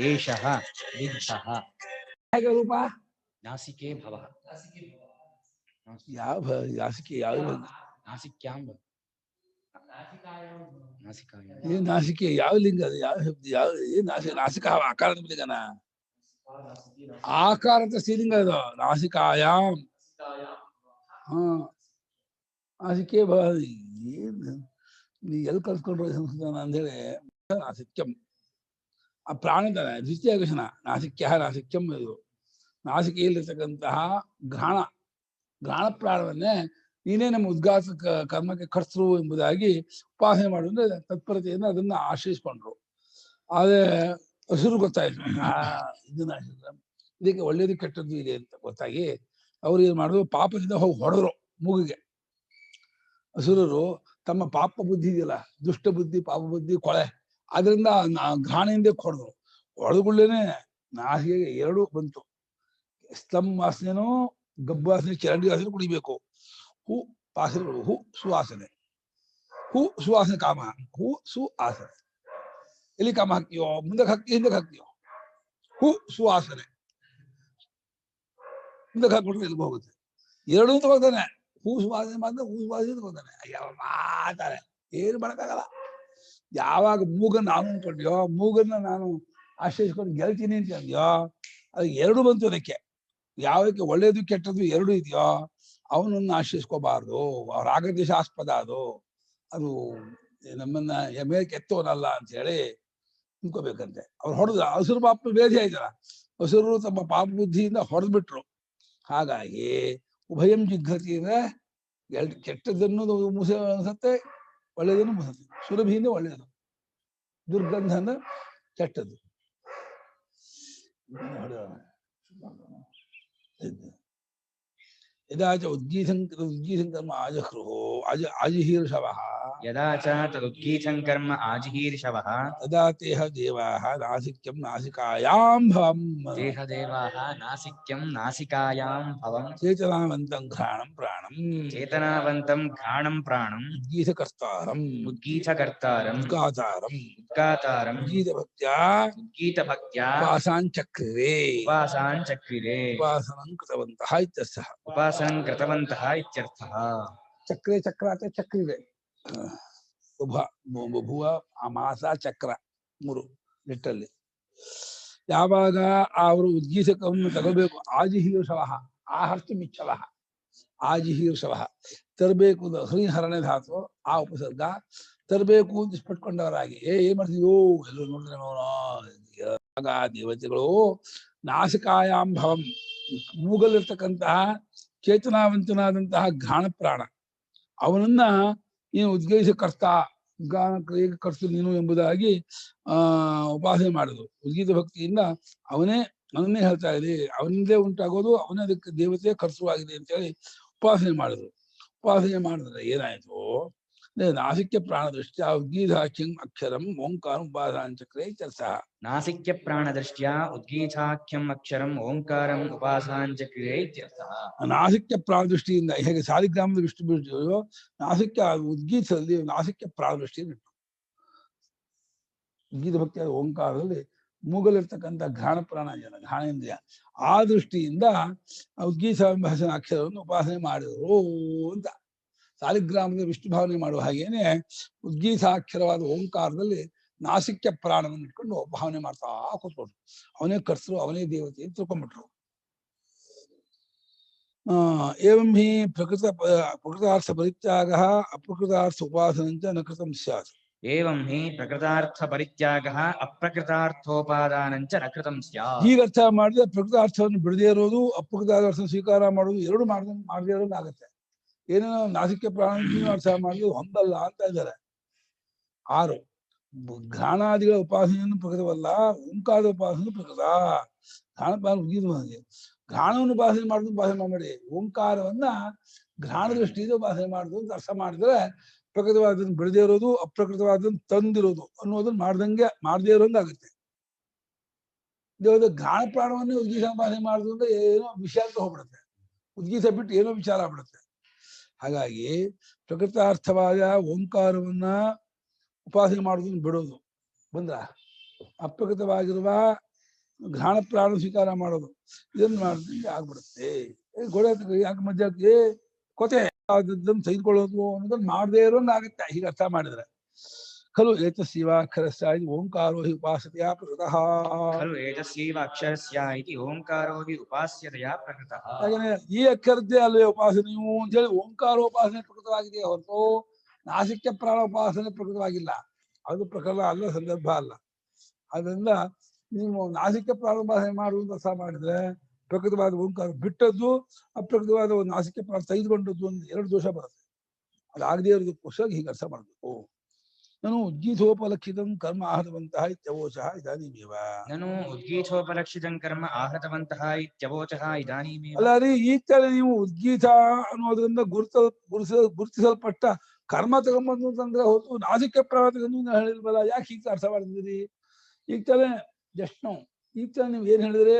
ಏಷಃ ವಿದ್ಧಃ. ಹೇಗೆ ರೂಪ ನಾಸಿಕೆ ಭವಃ ಯಾವ ನಾಸಿಕೆ ಯಾವ ನಾಸಿಕ್ಯಾಂ ನಾಸಿಕಾಯಾಂ ಏನ್ ನಾಸಿಕೆ ಯಾವ ಲಿಂಗ ಅದು ಯಾವ ಶಬ್ದ ಯಾವ ಏನ್ ನಾಸಿಕ ಆಕಾರದ ಲಿಂಗನ ಆಕಾರದ ಸ್ತ್ರೀಲಿಂಗ ಇದು ನಾಸಿಕಾಯಾಮ್ ಹಾ ನಾಸಿಕೆ ಏನ್ ನೀ ಎಲ್ಲಿ ಕಲ್ತ್ಕೊಂಡ್ರು ಸಂಸ್ಕೃತ ಅಂದೇಳಿ ನಾಸಿಕ್ಯಂ ಆ ಪ್ರಾಣದ ದ್ವಿತೀಯ ವಿಷನ ನಾಸಿಕ್ಯ ನಾಸಿಕ್ಯಂ ಇದು ನಾಸಿಕೆಯಲ್ಲಿರ್ತಕ್ಕಂತಹ ಘ್ರಾಣ ಪ್ರಾಣವನ್ನೇ ನೀನೇ ನಮ್ಮ ಉದ್ಗಾಸ ಕರ್ಮಕ್ಕೆ ಕರ್ತೃ ಎಂಬುದಾಗಿ ಉಪಾಸನೆ ಮಾಡುವಂದ್ರೆ ತತ್ಪರತೆಯಿಂದ ಅದನ್ನ ಆಶ್ರಯಿಸ್ಕೊಂಡ್ರು. ಆದ್ರೆ ಹಸಿರು ಗೊತ್ತಾಯ್ತು ಇದನ್ನ ಇದಕ್ಕೆ ಒಳ್ಳೇದು ಕೆಟ್ಟದ್ದು ಇದೆ ಅಂತ ಗೊತ್ತಾಗಿ ಅವ್ರು ಏನ್ ಮಾಡಿದ್ರು ಪಾಪದಿಂದ ಹೋಗಿ ಹೊಡೆದ್ರು ಮೂಗಿಗೆ. ಹಸುರರು ತಮ್ಮ ಪಾಪ ಬುದ್ಧಿ ಇದೆಯಲ್ಲ ದುಷ್ಟ ಬುದ್ಧಿ ಪಾಪ ಬುದ್ಧಿ ಕೊಳೆ ಅದರಿಂದ ಘ್ರಾಣೆಯಿಂದ ಹೊಡೆದ್ರು. ಹೊಡೆದುಕೊಳ್ಳೇನೆ ನಾಸಿಗೆಗೆ ಎರಡು ಬಂತು. ಸ್ತಂ ವಾಸನೆನೋ ಗಬ್ಬು ವಾಸನೆ ಚರಂಡಿ ವಾಸನೆ ಕುಡಿಬೇಕು. ಹೂ ವಾಸನೆಗಳು, ಹೂ ಸುವಾಸನೆ, ಹೂ ಸುವಾಸನೆ ಕಾಮ, ಹೂ ಸುವಾಸನೆ. ಎಲ್ಲಿ ಕಾಮ ಹಾಕ್ತೀಯೋ, ಮುಂದಕ್ಕೆ ಹಾಕ್ತೀಯೋ ಹಿಂದಕ್ಕೆ ಹಾಕ್ತೀಯೋ. ಹೂ ಸುವಾಸನೆ ಮುಂದಕ್ಕೆ ಹಾಕ್ಬಿಟ್ರೆ ಎಲ್ಲಿಗೆ ಹೋಗುತ್ತೆ. ಎರಡೂ ತಗೋತಾನೆ. ಹೂ ಸುವಾಸನೆ ಮಾತ್ರ ಹೂ ಸುವಾಸನೆ ತಗೋತಾನೆ. ಅಯ್ಯೋ ಮಾತಾರೆ, ಏನು ಮಾಡಕ್ಕಾಗಲ್ಲ. ಯಾವಾಗ ಮೂಗನ್ನ ನಾನು ಅನ್ಕೊಂಡ್ಯೋ, ಮೂಗನ್ನ ನಾನು ಆಶ್ರಯಿಸ್ಕೊಂಡು ಗೆಲ್ತೀನಿ ಅಂತ ಅಂದ್ಯೋ, ಅದು ಎರಡು ಬಂತು ಅದಕ್ಕೆ. ಯಾವಕ್ಕೆ ಒಳ್ಳೇದು ಕೆಟ್ಟದ್ದು ಎರಡು ಇದೆಯೋ ಅವನನ್ನ ಆಶ್ರಯಿಸ್ಕೋಬಾರ್ದು. ರಾಗದೇಶಾಸ್ಪದ ಅದು ನಮ್ಮನ್ನ ಮೇಲೆ ಕೆತ್ತೋನಲ್ಲ ಅಂತ ಹೇಳಿ ಅನ್ಕೋಬೇಕಂತೆ. ಅವ್ರು ಹೊಡೆದ ಹಸುರು ಪಾಪ ಬೇದಿ ಆಯ್ತಲ್ಲ, ಹಸುರು ತಮ್ಮ ಪಾಪ ಬುದ್ಧಿಯಿಂದ ಹೊಡೆದು ಬಿಟ್ರು. ಹಾಗಾಗಿ ಉಭಯಂ ಜಿಘ್ರತಿ ಅಂದ್ರೆ ಕೆಟ್ಟದನ್ನು ಮುಸ ಅನ್ಸತ್ತೆ, ಒಳ್ಳೆಯದನ್ನು ಮುಸತ್ತೆ. ಸುರಭಿಯಿಂದ ಒಳ್ಳೆಯದು, ದುರ್ಗಂಧ ಅಂದ್ರೆ ಕೆಟ್ಟದ್ದು. ಯದಾ ಚ ಉದ್ಗೀತಂ ಆಜಹೃಹೋ ಆಜಿಹೀರ್ಷವಃ ಯದಾ ಚ ತದುದ್ಗೀತಂ ಕರ್ಮ ಆಜಿಹೀರ್ಷವಃ ತದಾ ತೇಹ ದೇವಾಃ ನಾಸಿಕ್ಯಂ ನಾಸಿಕಾಯಾಂ ಭವಂ ತೇಹ ದೇವಾಃ ನಾಸಿಕ್ಯಂ ನಾಸಿಕಾಯಾಂ ಭವಂ ಚೇತನಾವಂತಂ ಘ್ರಾಣಂ ಪ್ರಾಣಂ ಚೇತನಾವಂತಂ ಘ್ರಾಣಂ ಪ್ರಾಣಂ ಉದ್ಗೀತಕರ್ತಾರಂ ಉದ್ಗೀತಕರ್ತಾರಂ ಉದ್ಗಾತಾರಂ ಉದ್ಗಾತಾರಂ ಉದ್ಗೀತಭಕ್ತ್ಯಾ ಉದ್ಗೀತಭಕ್ತ್ಯಾ ಉಪಾಸಾಂಚಕ್ರಿರೆ ಉಪಾಸಾಂಚಕ್ರಿರೆ ಉಪಾಸನಂ ಕೃತವಂತಃ ಇತ್ಯರ್ಥಃ. ಉಪಾಸನಂ ಕೃತವಂತಃ ಇತ್ಯರ್ಥಃ. ಚಕ್ರೆ ಚಕ್ರ ಅಂತ ಚಕ್ರಿದೆ. ಭುವ ಮಾಸ ಚಕ್ರ ಮೂರು ನಿಟ್ಟಲ್ಲಿ. ಯಾವಾಗ ಅವರು ಉದ್ಗೀತಕವನ್ನು ತಗೋಬೇಕು, ಆಜಿಹೀರ್ಷವ ಆಹರ್ತುಮಿಚ್ಛವ ಆಜಿಹೀರ್ಷವ ತರಬೇಕು. ಹರಿಹರಣೆ ಧಾತು ಆ ಉಪಸರ್ಗ. ತರಬೇಕು ಅಂತ ಇಷ್ಟಪಟ್ಕೊಂಡವರಾಗಿ ಏನ್ ಮಾಡ್ತೀವೋ ಎಲ್ಲ ನೋಡಿದ್ರೆ ಆಗ ದೇವತೆಗಳು ನಾಸಿಕಾಯಾಂ ಭವಂ ಮೂಗಲ್ಲಿರ್ತಕ್ಕಂತಹ ಚೇತನಾವಂತನಾದಂತಹ ಘ್ರಾಣ ಪ್ರಾಣ ಅವನನ್ನ ನೀನು ಉದ್ಗೀತ ಕರ್ತ ಗಾನ ಕ್ರಿಯೆಗೆ ಕರ್ತು ನೀನು ಎಂಬುದಾಗಿ ಉಪಾಸನೆ ಮಾಡುದು. ಉದ್ಗೀತ ಭಕ್ತಿಯಿಂದ ಅವನ್ನೇ ಹೇಳ್ತಾ ಇದೆ, ಅವನಿಂದೇ ಉಂಟಾಗೋದು, ಅವನೇ ಅದಕ್ಕೆ ದೇವತೆ ಕರ್ಸುವಾಗಿದೆ ಅಂತೇಳಿ ಉಪಾಸನೆ ಮಾಡುದು. ಉಪಾಸನೆ ಮಾಡಿದ್ರೆ ಏನಾಯ್ತು, ನಾಸಿಕ್ಯ ಪ್ರಾಣ ದೃಷ್ಟ್ಯಾ ಉದ್ಗೀತಾಖ್ಯಂ ಅಕ್ಷರಂ ಓಂಕಾರ ಉಪಾಸನಾಂಚಕ್ರೇ ಇತ್ಯರ್ಥಃ. ನಾಸಿಕ್ಯ ಪ್ರಾಣ ದೃಷ್ಟ್ಯಾ ಉದ್ಗೀತಾಖ್ಯಂ ಅಕ್ಷರಂ ಓಂಕಾರಂ ಉಪಾಸನಾಂಚಕ್ರೇ ಇತ್ಯರ್ಥಃ. ನಾಸಿಕ್ಯ ಪ್ರಾಣ ದೃಷ್ಟಿಯಿಂದ ಹೇಗೆ ಸಾಲಿಗ್ರಾಮದ ವಿಷ್ಣು ಬಿಡ್ತೀವೋ, ನಾಸಿಕ್ಯ ಉದ್ಗೀತದಲ್ಲಿ ನಾಸಿಕ್ಯ ಪ್ರಾಣ ದೃಷ್ಟಿಯನ್ನು ಇಟ್ಟು ಉದ್ಗೀತ ಭಕ್ತಿಯಾದ ಓಂಕಾರದಲ್ಲಿ ಮೂಗಲಿರ್ತಕ್ಕಂಥ ಘ್ರಾಣ ಪ್ರಾಣ ಜನ ಘ್ರಾಣೇಂದ್ರಿಯ ಆ ದೃಷ್ಟಿಯಿಂದ ಉದ್ಗೀತ ಭಾಷಣ ಅಕ್ಷರವನ್ನು ಉಪಾಸನೆ ಮಾಡಿದರು ಅಂತ. ಸಾಲಿಗ್ರಾಮದ ವಿಷ್ಣು ಭಾವನೆ ಮಾಡುವ ಹಾಗೇನೆ ಉದ್ಗೀತಾಕ್ಷರವಾದ ಓಂಕಾರದಲ್ಲಿ ನಾಸಿಕ್ಯ ಪ್ರಾಣವನ್ನು ಇಟ್ಕೊಂಡು ಭಾವನೆ ಮಾಡ್ತಾ ಕೂತ್ಕೊಂಡ್ರು. ಅವನೇ ಕರ್ತೃ, ಅವನೇ ದೇವತೆ ಅಂತ ತಿಳ್ಕೊಂಡ್ಬಿಟ್ರು. ಏವಂ ಹಿ ಪ್ರಕೃತಾರ್ಥ ಪರಿತ್ಯಾಗ ಅಪ್ರಕೃತಾರ್ಥ ಉಪಾಸನಂಚ ನ ಕೃತಂ ಸ್ಯಾತ್. ಏವಂ ಹಿ ಪ್ರಕೃತಾರ್ಥ ಪರಿತ್ಯಾಗಃ ಅಪ್ರಕೃತಾರ್ಥೋಪಾದಾನಂಚ ನ ಕೃತಂ ಸ್ಯಾತ್. ಹೀಗೆ ಅರ್ಥ ಮಾಡಿದ್ರೆ ಪ್ರಕೃತಾರ್ಥವನ್ನು ಬಿಡದೇ ಇರೋದು, ಅಪ್ರಕೃತಾರ್ಥ ಸ್ವೀಕಾರ ಮಾಡೋದು ಎರಡು ಮಾಡದೇ ಇರೋದು ಆಗುತ್ತೆ. ಏನೇನೋ ನಾಸಿಕ್ಯ ಪ್ರಾಣ ಅರ್ಥ ಮಾಡಿದ್ರು ಹೊಂದಲ್ಲ ಅಂತ ಇದ್ದಾರೆ. 6 ಘ್ರಾಣಾದಿಗಳ ಉಪಾಸನೆಯನ್ನು ಪ್ರಕೃತವಲ್ಲ, ಓಂಕಾರದ ಉಪಾಸನೆ ಪ್ರಕೃತ. ಘ್ರಾಣ ಉದ್ಗೀತ ಘ್ರಾಣವನ್ನು ಉಪಾಸನೆ ಮಾಡುದು ಉಪಾಸನೆ ಮಾಡಿ, ಓಂಕಾರವನ್ನ ಘ್ರಾಣ ದೃಷ್ಟಿಯಿಂದ ಉಪಾಸನೆ ಮಾಡುದು ಅಂತ ಅರ್ಥ ಮಾಡಿದ್ರೆ ಪ್ರಕೃತವಾದನ್ನು ಬಿಡದೇ ಇರೋದು, ಅಪ್ರಕೃತವಾದನ್ನು ತಂದಿರೋದು ಅನ್ನೋದನ್ನ ಮಾಡದೇ ಇರೋದಾಗುತ್ತೆ. ದೇವದ ಘ್ರಾಣ ಪ್ರಾಣವನ್ನೇ ಉದ್ಗೀತ ಉಪಾಸನೆ ಮಾಡುದು ಅಂದ್ರೆ ಏನೋ ವಿಷಯ ಅಂತ ಹೋಗ್ಬಿಡುತ್ತೆ. ಉದ್ಗೀತ ಬಿಟ್ಟು ಏನೋ ವಿಚಾರ ಆಗ್ಬಿಡುತ್ತೆ. ಹಾಗಾಗಿ ಪ್ರಕೃತಾರ್ಥವಾದ ಓಂಕಾರವನ್ನ ಉಪಾಸನೆ ಮಾಡುವುದನ್ನು ಬಿಡೋದು ಬಂದ್ರ, ಅಪ್ರಕೃತವಾಗಿರುವ ಘ್ರಾಣ ಪ್ರಾಣ ಸ್ವೀಕಾರ ಮಾಡೋದು ಇದನ್ನು ಮಾಡಿದ್ರೆ ಆಗ್ಬಿಡುತ್ತೆ. ಗೋಡೆ ಯಾಕೆ ಮಧ್ಯ ಕೊತೆ ಆದದ್ದನ್ನು ತೆಗೆದುಕೊಳ್ಳೋದು ಅನ್ನೋದನ್ನು ಮಾಡದೇ ಇರೋಂಗಾಗುತ್ತೆ. ಹೀಗೆ ಅರ್ಥ ಮಾಡಿದ್ರೆ ಖಲು ಏತಸ್ಯೈವ ಅಕ್ಷರಸ್ಯ ಇತಿ ಓಂಕಾರೋ ಹಿ ಉಪಾಸತೆಯ ಪ್ರಕೃತಃ. ಖಲು ಏತಸ್ಯೈವ ಅಕ್ಷರಸ್ಯ ಇತಿ ಓಂಕಾರೋ ಹಿ ಉಪಾಸ್ಯತೆಯ ಪ್ರಕೃತಃ. ಹಾಗೇನೆ ಈ ಅಕ್ಷರದ್ದೇ ಅಲ್ವೇ ಉಪಾಸನೆಯು ಅಂತ ಹೇಳಿ ಓಂಕಾರೋಪಾಸನೆ ಪ್ರಕೃತವಾಗಿದೆ ಹೊರತು ನಾಸಿಕ್ಯ ಪ್ರಾಣ ಉಪಾಸನೆ ಪ್ರಕೃತವಾಗಿಲ್ಲ. ಅದು ಪ್ರಕರಣ ಅಲ್ಲ, ಸಂದರ್ಭ ಅಲ್ಲ. ಅದರಿಂದ ನೀವು ನಾಸಿಕ್ಯ ಪ್ರಾಣ ಉಪಾಸನೆ ಮಾಡುವಂತ ಅರ್ಥ ಮಾಡಿದ್ರೆ ಪ್ರಕೃತವಾದ ಓಂಕಾರ ಬಿಟ್ಟದ್ದು, ಅಪ್ರಕೃತವಾದ ಒಂದು ನಾಸಿಕ್ಯ ಪ್ರಾಣ ತೆಗೆದುಕೊಂಡದ್ದು ಒಂದು 2 ದೋಷ ಬರುತ್ತೆ. ಅದಾಗದೇ ಇರೋದಕ್ಕೋಸ್ಕರ ಹೀಗೆ ಅರ್ಥ ಮಾಡಬೇಕು. ನಾನು ಉದ್ಗೀತೋಪಲಕ್ಷಿತಂ ಕರ್ಮ ಆಹೃತವಂತಹ ಇತ್ಯವೋಚಃ ಇದಾನೀಮೇವ. ನಾನು ಉದ್ಗೀತೋಪಲಕ್ಷಿತಂ ಕರ್ಮ ಆಹೃತವಂತಹ ಇತ್ಯವೋಚಃ ಇದಾನೀಮೇವ. ಅಲ್ಲ ರೀ, ಈ ತರ ನೀವು ಉದ್ಗೀತ ಅನ್ನೋದ್ರಿಂದ ಗುರುತಿಸಲ್ಪಟ್ಟ ಕರ್ಮ ತಗೊಂಬಂದು ಅಂತಂದ್ರೆ ಹೊತ್ತು ನಾಸಿಕ್ಯ ಪ್ರಾಣ ತಗೊಂಡು ಹೇಳಿಲ್ವಲ್ಲ, ಯಾಕೆ ಹೀಗೆ ಅರ್ಥ ಮಾಡಿದ್ರಿ? ಈಗ ತಾನೇ ಜಸ್ಟ್ ನಾವು ಈಗ ತಾನೇ ನೀವು ಏನ್ ಹೇಳಿದ್ರಿ?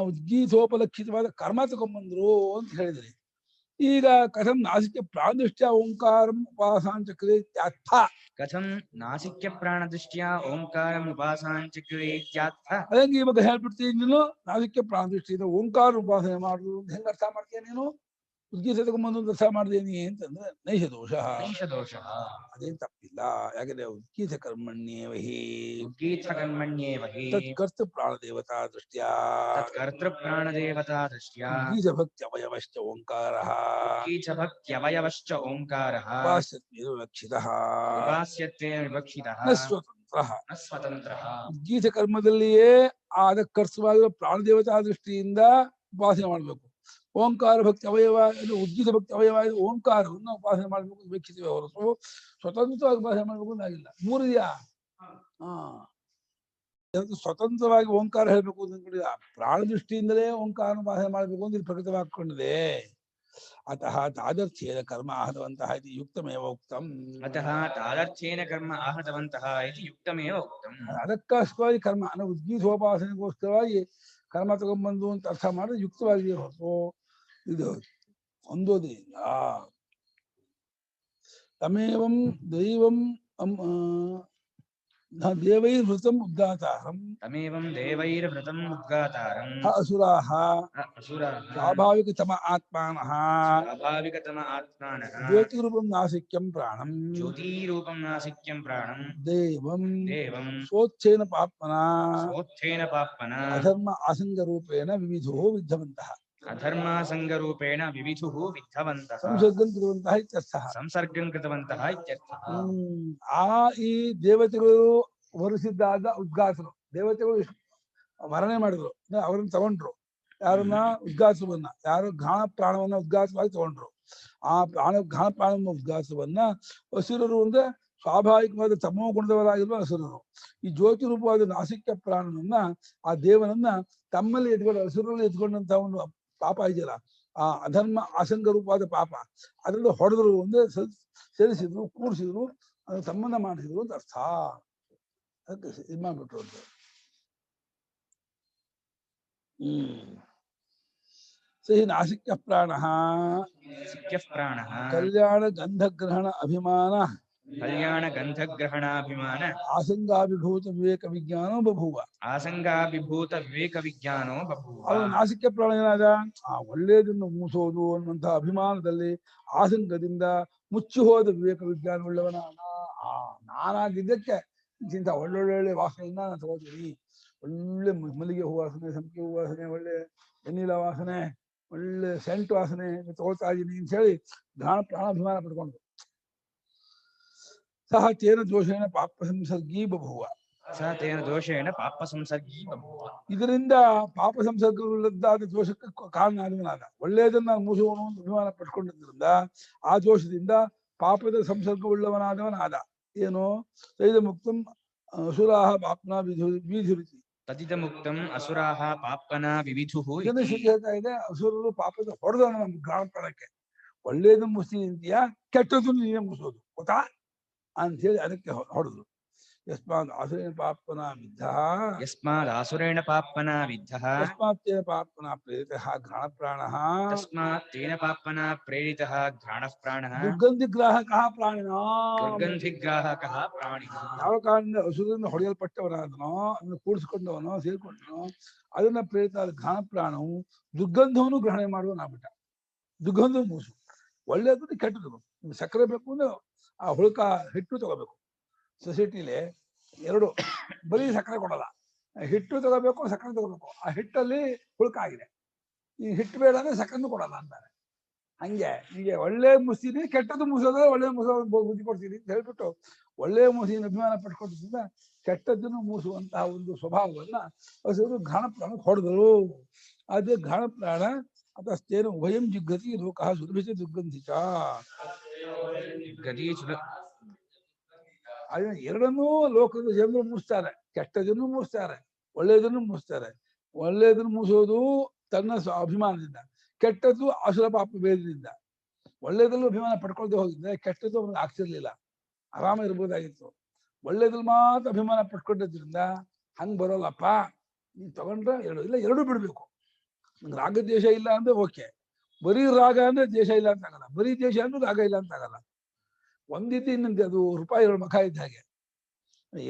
ಉದ್ಗೀತೋಪಲಕ್ಷಿತವಾದ ಕರ್ಮ ತಗೊಂಬಂದ್ರು ಅಂತ ಹೇಳಿದ್ರಿ. ಈಗ ಕಥಂ ನಾಸಿಕ್ಯ ಪ್ರಾಣದೃಷ್ಟ್ಯ ಓಂಕಾರಂ ಉಪಾಸಾಂಚಕ್ರಿಯ ಇತ್ಯರ್ಥ. ಕಥಂ ನಾಸಿಕ್ಯ ಪ್ರಾಣದೃಷ್ಟ್ಯಾ ಓಂಕಾರಂ ಉಪಾಸಾಂಚಕ್ರಿಯೇ ಇತ್ಯರ್ಥ. ಅದಂಗೆ ಇವಾಗ ಹೇಳ್ಬಿಡ್ತೀನಿ ನೀನು, ನಾಸಿಕ್ಯ ಪ್ರಾಣದೃಷ್ಟಿಯಿಂದ ಓಂಕಾರ ಉಪಾಸನೆ ಮಾಡುದು ಅಂತ ಹೆಂಗ ಅರ್ಥ ಮಾಡ್ತೀಯ ನೀನು? ಉದ್ಗೀತ ತಗೊಂಬಂದು ಅರ್ಥ ಮಾಡ್ದೇನಿ ಅಂತಂದ್ರೆ ನೈಷ ದೋಷ, ಅದೇನ್ ತಪ್ಪಿಲ್ಲ. ಯಾಕಂದ್ರೆ ಉದ್ಗೀತ ಕರ್ಮಣ್ಯೇವ ಹಿ ಉದ್ಗೀತ ಕರ್ಮಣ್ಯೇವ ಹಿ ತತ್ಕರ್ತ ಪ್ರಾಣದೇವತಾ ದೃಷ್ಟ್ಯಾ ತತ್ಕರ್ತೃ ಪ್ರಾಣದೇವತಾ ದೃಷ್ಟ್ಯಾ ಉದ್ಗೀತ ಭಕ್ತ್ಯವಯವಶ್ಚ ಓಂಕಾರಃ ಉದ್ಗೀತ ಭಕ್ತ್ಯವಯವಶ್ಚ ಓಂಕಾರಃ ಉಪಾಸ್ಯತ್ವೇನ ವಿವಕ್ಷಿತಃ ಉಪಾಸ್ಯತ್ವೇನ ವಿವಕ್ಷಿತಃ ನ ಸ್ವತಂತ್ರಃ. ನ ಸ್ವತಂತ್ರಃ. ಉದ್ಗೀತ ಕರ್ಮದಲ್ಲಿಯೇ ಅದಕ್ಕೆ ಕರ್ಸವಾಗಿರುವ ಪ್ರಾಣದೇವತಾ ದೃಷ್ಟಿಯಿಂದ ಉಪಾಸನೆ ಮಾಡಬೇಕು. ಓಂಕಾರ ಭಕ್ತಿ ಅವಯವ, ಉದ್ಗೀತ ಭಕ್ತಿ ಅವಯವ ಓಂಕಾರವನ್ನು ಉಪಾಸನೆ ಮಾಡಬೇಕು ವೀಕ್ಷಿತವೇ ಹೊರತು ಸ್ವತಂತ್ರವಾಗಿ ಉಪಾಸನೆ ಮಾಡಬೇಕು ಅಂತಾಗಿಲ್ಲ. ಮೂರಿದೆಯಾ? ಸ್ವತಂತ್ರವಾಗಿ ಓಂಕಾರ ಹೇಳ್ಬೇಕು ಅಂತ ಪ್ರಾಣ ದೃಷ್ಟಿಯಿಂದಲೇ ಓಂಕಾರ ಉಪಾಸನೆ ಮಾಡಬೇಕು ಅಂತ ಇಲ್ಲಿ ಪ್ರಕಟವಾಕೊಂಡಿದೆ. ಅತಃ ತಾದರ್ಥ್ಯೇನ ಕರ್ಮ ಆಹತವಂತಹ ಇತಿ ಯುಕ್ತಮೇವ ಉಕ್ತಂ. ಅತಃ ತಾದರ್ಥ್ಯೇನ ಕರ್ಮ ಆಹತವಂತಹ ಇತಿ ಯುಕ್ತಮೇವ ಉಕ್ತಂ. ಅದಕ್ಕೋಸ್ಕರವಾಗಿ ಕರ್ಮ ಅಂದ್ರೆ ಉದ್ಗೀತೋಪಾಸನೆಗೋಸ್ಕರವಾಗಿ ಕರ್ಮ ತಗೊಂಡ್ಬಂದು ಅಂತ ಅರ್ಥ ಮಾಡಿದ್ರೆ ಯುಕ್ತವಾಗಿದೆ ಹೊರತು ಇದು ಹೊಂದೋದಿಲ್ಲ. ತಮೇವಂ ದೈವಂ ದೇವೈರ್ವೃತಂ ಉದ್ಗಾತಾರಂ ತಮೇವಂ ದೇವೈರ್ವೃತಂ ಉದ್ಗಾತಾರಂ ಅಸುರಾಃ ಸ್ವಾಭಾವಿಕತಮ ಆತ್ಮಾನಃ ಸ್ವಾಭಾವಿಕತಮ ಆತ್ಮಾನಃ ಜ್ಯೋತಿರೂಪಂ ನಾಸಿಕ್ಯಂ ಪ್ರಾಣಂ ಜ್ಯೋತಿರೂಪಂ ನಾಸಿಕ್ಯಂ ಪ್ರಾಣಂ ದೇವಂ ದೇವಂ ಸ್ವೋಚ್ಛೇನ ಪಾಪ್ಮನಾ ಸ್ವೋಚ್ಛೇನ ಪಾಪ್ಮನಾ ಅಧರ್ಮ ಆಸಂಗರೂಪೇಣ ವಿವಿಧೋ ವಿದ್ಧವಂತಃ ಅಧರ್ಮಾಸಂಗರೂಪೇಣ ವಿವಿಧುಃ ವಿದ್ಧವಂತಃ ಸಂಸರ್ಗಂ ಕೃತವಂತಃ ಇತ್ಯರ್ಥಃ. ಸಂಸರ್ಗಂ ಕೃತವಂತಃ ಇತ್ಯರ್ಥಃ. ಈ ದೇವತೆಗಳು ಹೊರಿಸಿದ್ದಾದ ಉದ್ಘಾತರು, ದೇವತೆಗಳು ವರ್ಣನೆ ಮಾಡಿದ್ರು, ಅವರನ್ನು ತಗೊಂಡ್ರು. ಯಾರನ್ನ? ಉದ್ಘಾತವನ್ನ. ಯಾರು? ಘಾಣ ಪ್ರಾಣವನ್ನ ಉದ್ಘಾತವಾಗಿ ತಗೊಂಡ್ರು. ಆ ಘಾಣ ಪ್ರಾಣವನ್ನ ಉದ್ಘಾತವನ್ನ ಅಸುರರು ಅಂದ್ರೆ ಸ್ವಾಭಾವಿಕವಾದ ತಮೋ ಗುಣದವರಾಗಿರುವ ಅಸುರರು. ಈ ಜ್ಯೋತಿ ರೂಪವಾದ ನಾಸಿಕ್ಯ ಪ್ರಾಣನನ್ನ, ಆ ದೇವನನ್ನ ತಮ್ಮಲ್ಲಿ ಎತ್ಕೊಂಡು ಅಸುರಲ್ಲಿ ಎತ್ಕೊಂಡಂತ ಒಂದು ಪಾಪ ಇದೆಯಲ್ಲ, ಆ ಅಧರ್ಮ ಆಸಂಗ ರೂಪವಾದ ಪಾಪ, ಅದರಿಂದ ಹೊಡೆದ್ರು ಅಂದ್ರೆ ಸೇರಿಸಿದ್ರು, ಕೂಡಿಸಿದ್ರು, ಅದು ತಮ್ಮನ್ನ ಮಾಡಿಸಿದ್ರು ಅಂತ ಅರ್ಥ. ಅದಕ್ಕೆ ಇದು ಮಾಡ್ಬಿಟ್ರು ಅಂತ. ಸಹಿ ನಾಸಿಕ್ಯ ಪ್ರಾಣಃ ಕಲ್ಯಾಣ ಗಂಧಗ್ರಹಣ ಅಭಿಮಾನ ಕಲ್ಯಾಣ ಗಂಧಗ್ರಹಣಾಭಿಮಾನ ಆಸಂಗಾಭಿಭೂತ ವಿವೇಕ ವಿಜ್ಞಾನೋ ಬಭೂವ. ಆಸಂಗಾಭಿಭೂತ ವಿವೇಕ ವಿಜ್ಞಾನೋ ಬಭೂವ. ಅವನು ನಾಸಿಕ್ಯ ಪ್ರಾಣ ಏನಾದ? ಒಳ್ಳೆಯದನ್ನು ಮೂಸೋದು ಅನ್ನುವಂತಹ ಅಭಿಮಾನದಲ್ಲಿ ಆಸಂಗದಿಂದ ಮುಚ್ಚಿ ಹೋದ ವಿವೇಕ ವಿಜ್ಞಾನವುಳ್ಳವನ. ನಾನಾಗಿದ್ದಕ್ಕೆ ಇಂಥ ಒಳ್ಳೊಳ್ಳೆ ವಾಸನೆಯನ್ನ ನಾನು ತಗೋತೀನಿ. ಒಳ್ಳೆ ಮಲ್ಲಿಗೆ ಹೂ ವಾಸನೆ, ಸಂಪಿಗೆ ಹೂ ವಾಸನೆ, ಒಳ್ಳೆ ವೆನಿಲಾ ವಾಸನೆ, ಒಳ್ಳೆ ಸೆಂಟ್ ವಾಸನೆ ತಗೊಳ್ತಾ ಇದ್ದೀನಿ ಅಂತ ಹೇಳಿ ಪ್ರಾಣಾಭಿಮಾನ ಪಡ್ಕೊಂಡು ಸಹ ತೇನ ದೋಷೇಣ ಪಾಪ ಸಂಸರ್ಗೀ ಬಭೂವ. ಸಹ ತೇನ ದೋಷೇಣ ಪಾಪ ಸಂಸರ್ಗೀ ಬಭೂವ. ಇದರಿಂದ ಪಾಪ ಸಂಸರ್ಗವುಳ್ಳದ್ದಾದ ದೋಷಕ್ಕೆ ಕಾರಣ ಆದವನಾದ. ಒಳ್ಳೆಯದನ್ನ ಮೂಸುವನು ಅಭಿಮಾನ ಪಡ್ಕೊಂಡಿದ್ದರಿಂದ ಆ ದೋಷದಿಂದ ಪಾಪದ ಸಂಸರ್ಗವುಳ್ಳವನಾದವನಾದ. ಏನು? ತೈದ ಮುಕ್ತಂ ಅಸುರಾಹ ಪಾಪ್ನ ವಿಧುರಿತಿ. ತದಿದ ಮುಕ್ತಂ ಅಸುರಾಹ ಪಾಪ್ನ ವಿವಿಧುಃ. ಇದನ್ನ ಶ್ರುತಿ ಹೇಳ್ತಾ ಇದೆ, ಅಸುರರು ಪಾಪದ ಹೊಡೆದ ನಮ್ಮ ಘಾಣ ಪ್ರಾಣಕ್ಕೆ. ಒಳ್ಳೆಯದು ಮುಸ್ತಿ ನಿಂತೀಯ, ಕೆಟ್ಟದ್ದು ನೀನೇ ಮುಸೋದು ಗೊತ್ತಾ ಅಂತ ಹೇಳಿ ಅದಕ್ಕೆ ಹೊಡೆದ್ರು. ಯಸ್ಮಾತ್ ಆಸುರೇಣ ಪಾಪನ ವಿದ್ಧಃ ಯಸ್ಮಾತ್ ಆಸುರೇಣ ಪಾಪನ ವಿದ್ಧಃ ತಸ್ಮಾತ್ ತೇನ ಪಾಪನ ಪ್ರೇರಿತಃ ಘ್ರಾಣ ಪ್ರಾಣಃ ತಸ್ಮಾತ್ ತೇನ ಪಾಪನ ಪ್ರೇರಿತಃ ಘ್ರಾಣಃ ಪ್ರಾಣಃ ದುರ್ಗಂಧಿಗ್ರಾಹಕಃ ಪ್ರಾಣಿನೋ ದುರ್ಗಂಧಿಗ್ರಾಹಕಃ ಪ್ರಾಣಿನೋ. ಯಾವ ಕಾರಣದಿಂದ ಹಸುರನ್ನು ಹೊಡೆಯಲ್ಪಟ್ಟವನಾದನೋ, ಅದನ್ನು ಕೂಡಿಸಿಕೊಂಡವನೋ, ಸೇರ್ಕೊಂಡನೋ, ಅದನ್ನ ಪ್ರೇರಿತ ಘ್ರಾಣ ಪ್ರಾಣವು ದುರ್ಗಂಧವನ್ನು ಗ್ರಹಣೆ ಮಾಡುವನಾಗ್ಬಿಟ್ಟ. ದುರ್ಗಂಧ ಮೂಸು. ಒಳ್ಳೆಯದು ಕೆಟ್ಟದ್ದು. ಸಕ್ಕರೆ ಬೇಕು ಅಂದ್ರೆ ಆ ಹುಳುಕ ಹಿಟ್ಟು ತಗೋಬೇಕು. ಸೊಸೈಟಿಲಿ ಎರಡು ಬರೀ ಸಕ್ಕರೆ ಕೊಡಲ್ಲ, ಹಿಟ್ಟು ತಗೋಬೇಕು, ಸಕ್ಕರೆ ತಗೋಬೇಕು. ಆ ಹಿಟ್ಟಲ್ಲಿ ಹುಳುಕ ಆಗಿದೆ. ಈ ಹಿಟ್ಟು ಬೇಡ ಅಂದ್ರೆ ಸಕ್ಕರೆನೂ ಕೊಡಲ್ಲ ಅಂತಾರೆ. ಹಂಗೆ ಹೀಗೆ ಒಳ್ಳೆ ಮುಸ್ತೀನಿ, ಕೆಟ್ಟದ್ದು ಮುಸೋದ್ರೆ ಒಳ್ಳೆ ಮುಸೋ ಬುದ್ಧಿ ಕೊಡ್ತೀನಿ ಅಂತ ಹೇಳ್ಬಿಟ್ಟು ಒಳ್ಳೆಯ ಮುಸಿನ ಅಭಿಮಾನ ಪಡ್ಕೊಟ್ಟಿದ್ರಿಂದ ಕೆಟ್ಟದ್ದನ್ನು ಮೂಸುವಂತಹ ಒಂದು ಸ್ವಭಾವವನ್ನ ಹಸುರು ಘಾಣ ಪ್ರಾಣ ಹೊಡೆದರು. ಅದೇ ಘಾಣ ಪ್ರಾಣ ಅತಸ್ತೇನು ಉಭಯಂ ಜಿಗ್ಗತಿ ಲೋಕಃ ಸುರಭಿತ ದುರ್ಗಂಧಿತ. ಅದನ್ನ ಎರಡನ್ನೂ ಲೋಕದ ಜನರು ಮೂಸ್ತಾರೆ. ಕೆಟ್ಟದನ್ನು ಮೂಸ್ತಾರೆ, ಒಳ್ಳೆಯದನ್ನು ಮೂಸ್ತಾರೆ. ಒಳ್ಳೆಯದನ್ನು ಮೂಸೋದು ತನ್ನ ಅಭಿಮಾನದಿಂದ, ಕೆಟ್ಟದ್ದು ಅಸುರ ಪಾಪ ಭೇದದಿಂದ. ಒಳ್ಳೇದಲ್ಲೂ ಅಭಿಮಾನ ಪಡ್ಕೊಳ್ದೆ ಹೋಗಿದ್ರೆ ಕೆಟ್ಟದ್ದು ಅವ್ನಿಗೆ ಆಗ್ತಿರ್ಲಿಲ್ಲ, ಆರಾಮ ಇರ್ಬೋದಾಗಿತ್ತು. ಒಳ್ಳೇದ್ರಲ್ಲಿ ಮಾತ್ರ ಅಭಿಮಾನ ಪಡ್ಕೊಂಡಿದ್ರಿಂದ ಹಂಗ್ ಬರೋಲ್ಲಪ್ಪ, ನೀನ್ ತಗೊಂಡ್ರೆ ಎರಡು ಬಿಡ್ಬೇಕು. ನಂಗೆ ರಾಗ ದ್ವೇಷ ಇಲ್ಲ ಅಂದ್ರೆ ಓಕೆ, ಬರೀ ರಾಗ ಅಂದ್ರೆ ದ್ವೇಷ ಇಲ್ಲ ಅಂತ ಆಗಲ್ಲ, ಬರೀ ದ್ವೇಷ ಅಂದ್ರೆ ರಾಗ ಇಲ್ಲ ಅಂತ ಆಗಲ್ಲ. ಒಂದಿದ್ದು ಇನ್ನೊಂದು ಅದು ರೂಪಾಯಿಗಳ ಮಖ ಇದ್ದ ಹಾಗೆ.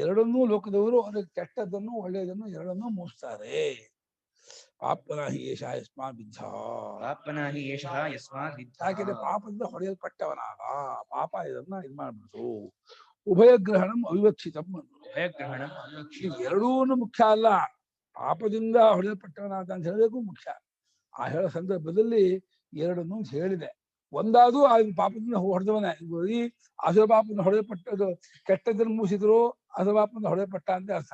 ಎರಡನ್ನೂ ಲೋಕದವರು ಅವ್ರಿಗೆ ಕೆಟ್ಟದ್ದನ್ನು ಒಳ್ಳೆಯದನ್ನು ಎರಡನ್ನೂ ಮೂಡಿಸ್ತಾರೆ. ಪಾಪನ ಏಷ ಯಸ್ಮಾ ವಿದ್ಧ, ಪಾಪನಾಹಿ ಏಷಃ ಯಸ್ಮಾತ್ ವಿದ್ಧ. ಯಾಕೆಂದ್ರೆ ಪಾಪದಿಂದ ಹೊಡೆಯಲ್ಪಟ್ಟವನಾಗ ಪಾಪ ಇದನ್ನ ಇದು ಮಾಡ್ಬಿಡ್ತು. ಉಭಯಗ್ರಹಣಂ ಅವಿವಕ್ಷಿತಂ ಅಂದ್ರು. ಉಭಯಗ್ರಹಣಂ ಈ ಅವಿವಕ್ಷಿತಂ. ಎರಡೂ ಮುಖ್ಯ ಅಲ್ಲ, ಪಾಪದಿಂದ ಹೊಡೆಯಲ್ಪಟ್ಟವನಾದ ಅಂತ ಹೇಳಬೇಕು ಮುಖ್ಯ. ಆ ಹೇಳೋ ಸಂದರ್ಭದಲ್ಲಿ ಎರಡನ್ನು ಹೇಳಿದೆ. ಒಂದಾದ್ರೂ ಆ ಪಾಪದಿಂದ ಹೊಡೆದವನೇ, ಬರೀ ಅಸುರ ಪಾಪದಿಂದ ಹೊಡೆಯಲ್ಪಟ್ಟದ್ದು, ಕೆಟ್ಟದನ್ನು ಮೂಸಿದ್ರು ಅಸುರ ಪಾಪದಿಂದ ಹೊಡೆಯಲ್ಪಟ್ಟ ಅಂತ ಅರ್ಥ.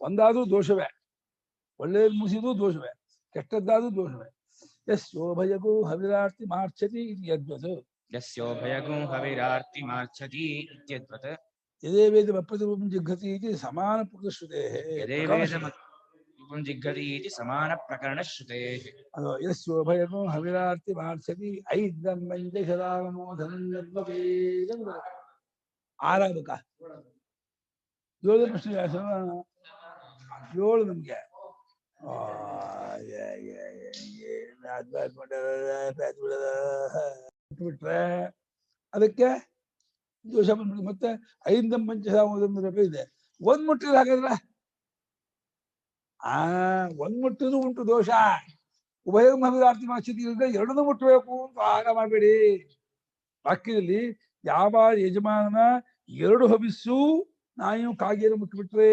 ಒಂದಾದ್ರೂ ದೋಷವೇ, ಒಳ್ಳೆಯದು ಮೂಸಿದ್ರು ದೋಷವೇ, ಕೆಟ್ಟದ್ದಾದ್ರೂ ದೋಷವೇ. ಯಸ್ಯೋಭಯಗೂ ಹವಿರಾರ್ತಿ ಮಾರ್ಚತಿ ಯದ್ವತ್, ಯಸ್ಯೋಭಯಗೋ ಹವಿರಾರ್ತಿ ಮಾರ್ಚತಿ ಇತ್ಯದ್ವತ್. ಯದೇ ವೇದ ಪ್ರತಿರೂಪಂ ಜಿಘ್ರತಿ ಇತಿ ಸಮಾನ ಪುರುಷಶ್ರುತೇಃ. ಯದೇ ವೇದ ಜಿಘ್ರತಿ ಇತಿ ಸಮಾನ ಪ್ರಕರಣ ಶ್ರುತೇಃ. ಅದು ಯಸ್ಯೋಭಯಗೋ ಹವಿರಾರ್ತಿ ಮಾರ್ಚತಿ ಐದಂ ಪಂಚಶರಾಮೋಧನಂ ಆರಾಧಕ 7 ಪ್ರಶ್ನೆ 7 ನಮ್ಗೆ ಬಿಟ್ರೆ ಅದಕ್ಕೆ ದೋಷ ಬಂದ್ಬಿಡುತ್ತೆ. ಮತ್ತೆ 5 ಪಂಚಶರಾಮೋಧನಂ ಇದೆ. ಒಂದ್ ಮುಟ್ಟಿದ್ರೆ ಹಾಗಾದ್ರೆ ಒಂದ್ ಮುಟ್ಟಿದ್ರು ಉಂಟು ದೋಷ. ಉಭಯ ಹವಿರಾರ್ತಿ ಮಾರ್ಚತಿ ಇಲ್ಲದೆ ಎರಡನ್ನೂ ಮುಟ್ಟಬೇಕು ಅಂತ ಆಗ ಮಾಡಬೇಡಿ. ವಾಕ್ಯದಲ್ಲಿ ಯಾವ ಯಜಮಾನನ 2 ಹವಿಸ್ಸು ನಾಯಿಯು ಕಾಗೆಯನ್ನು ಮುಟ್ಟಿಬಿಟ್ರೆ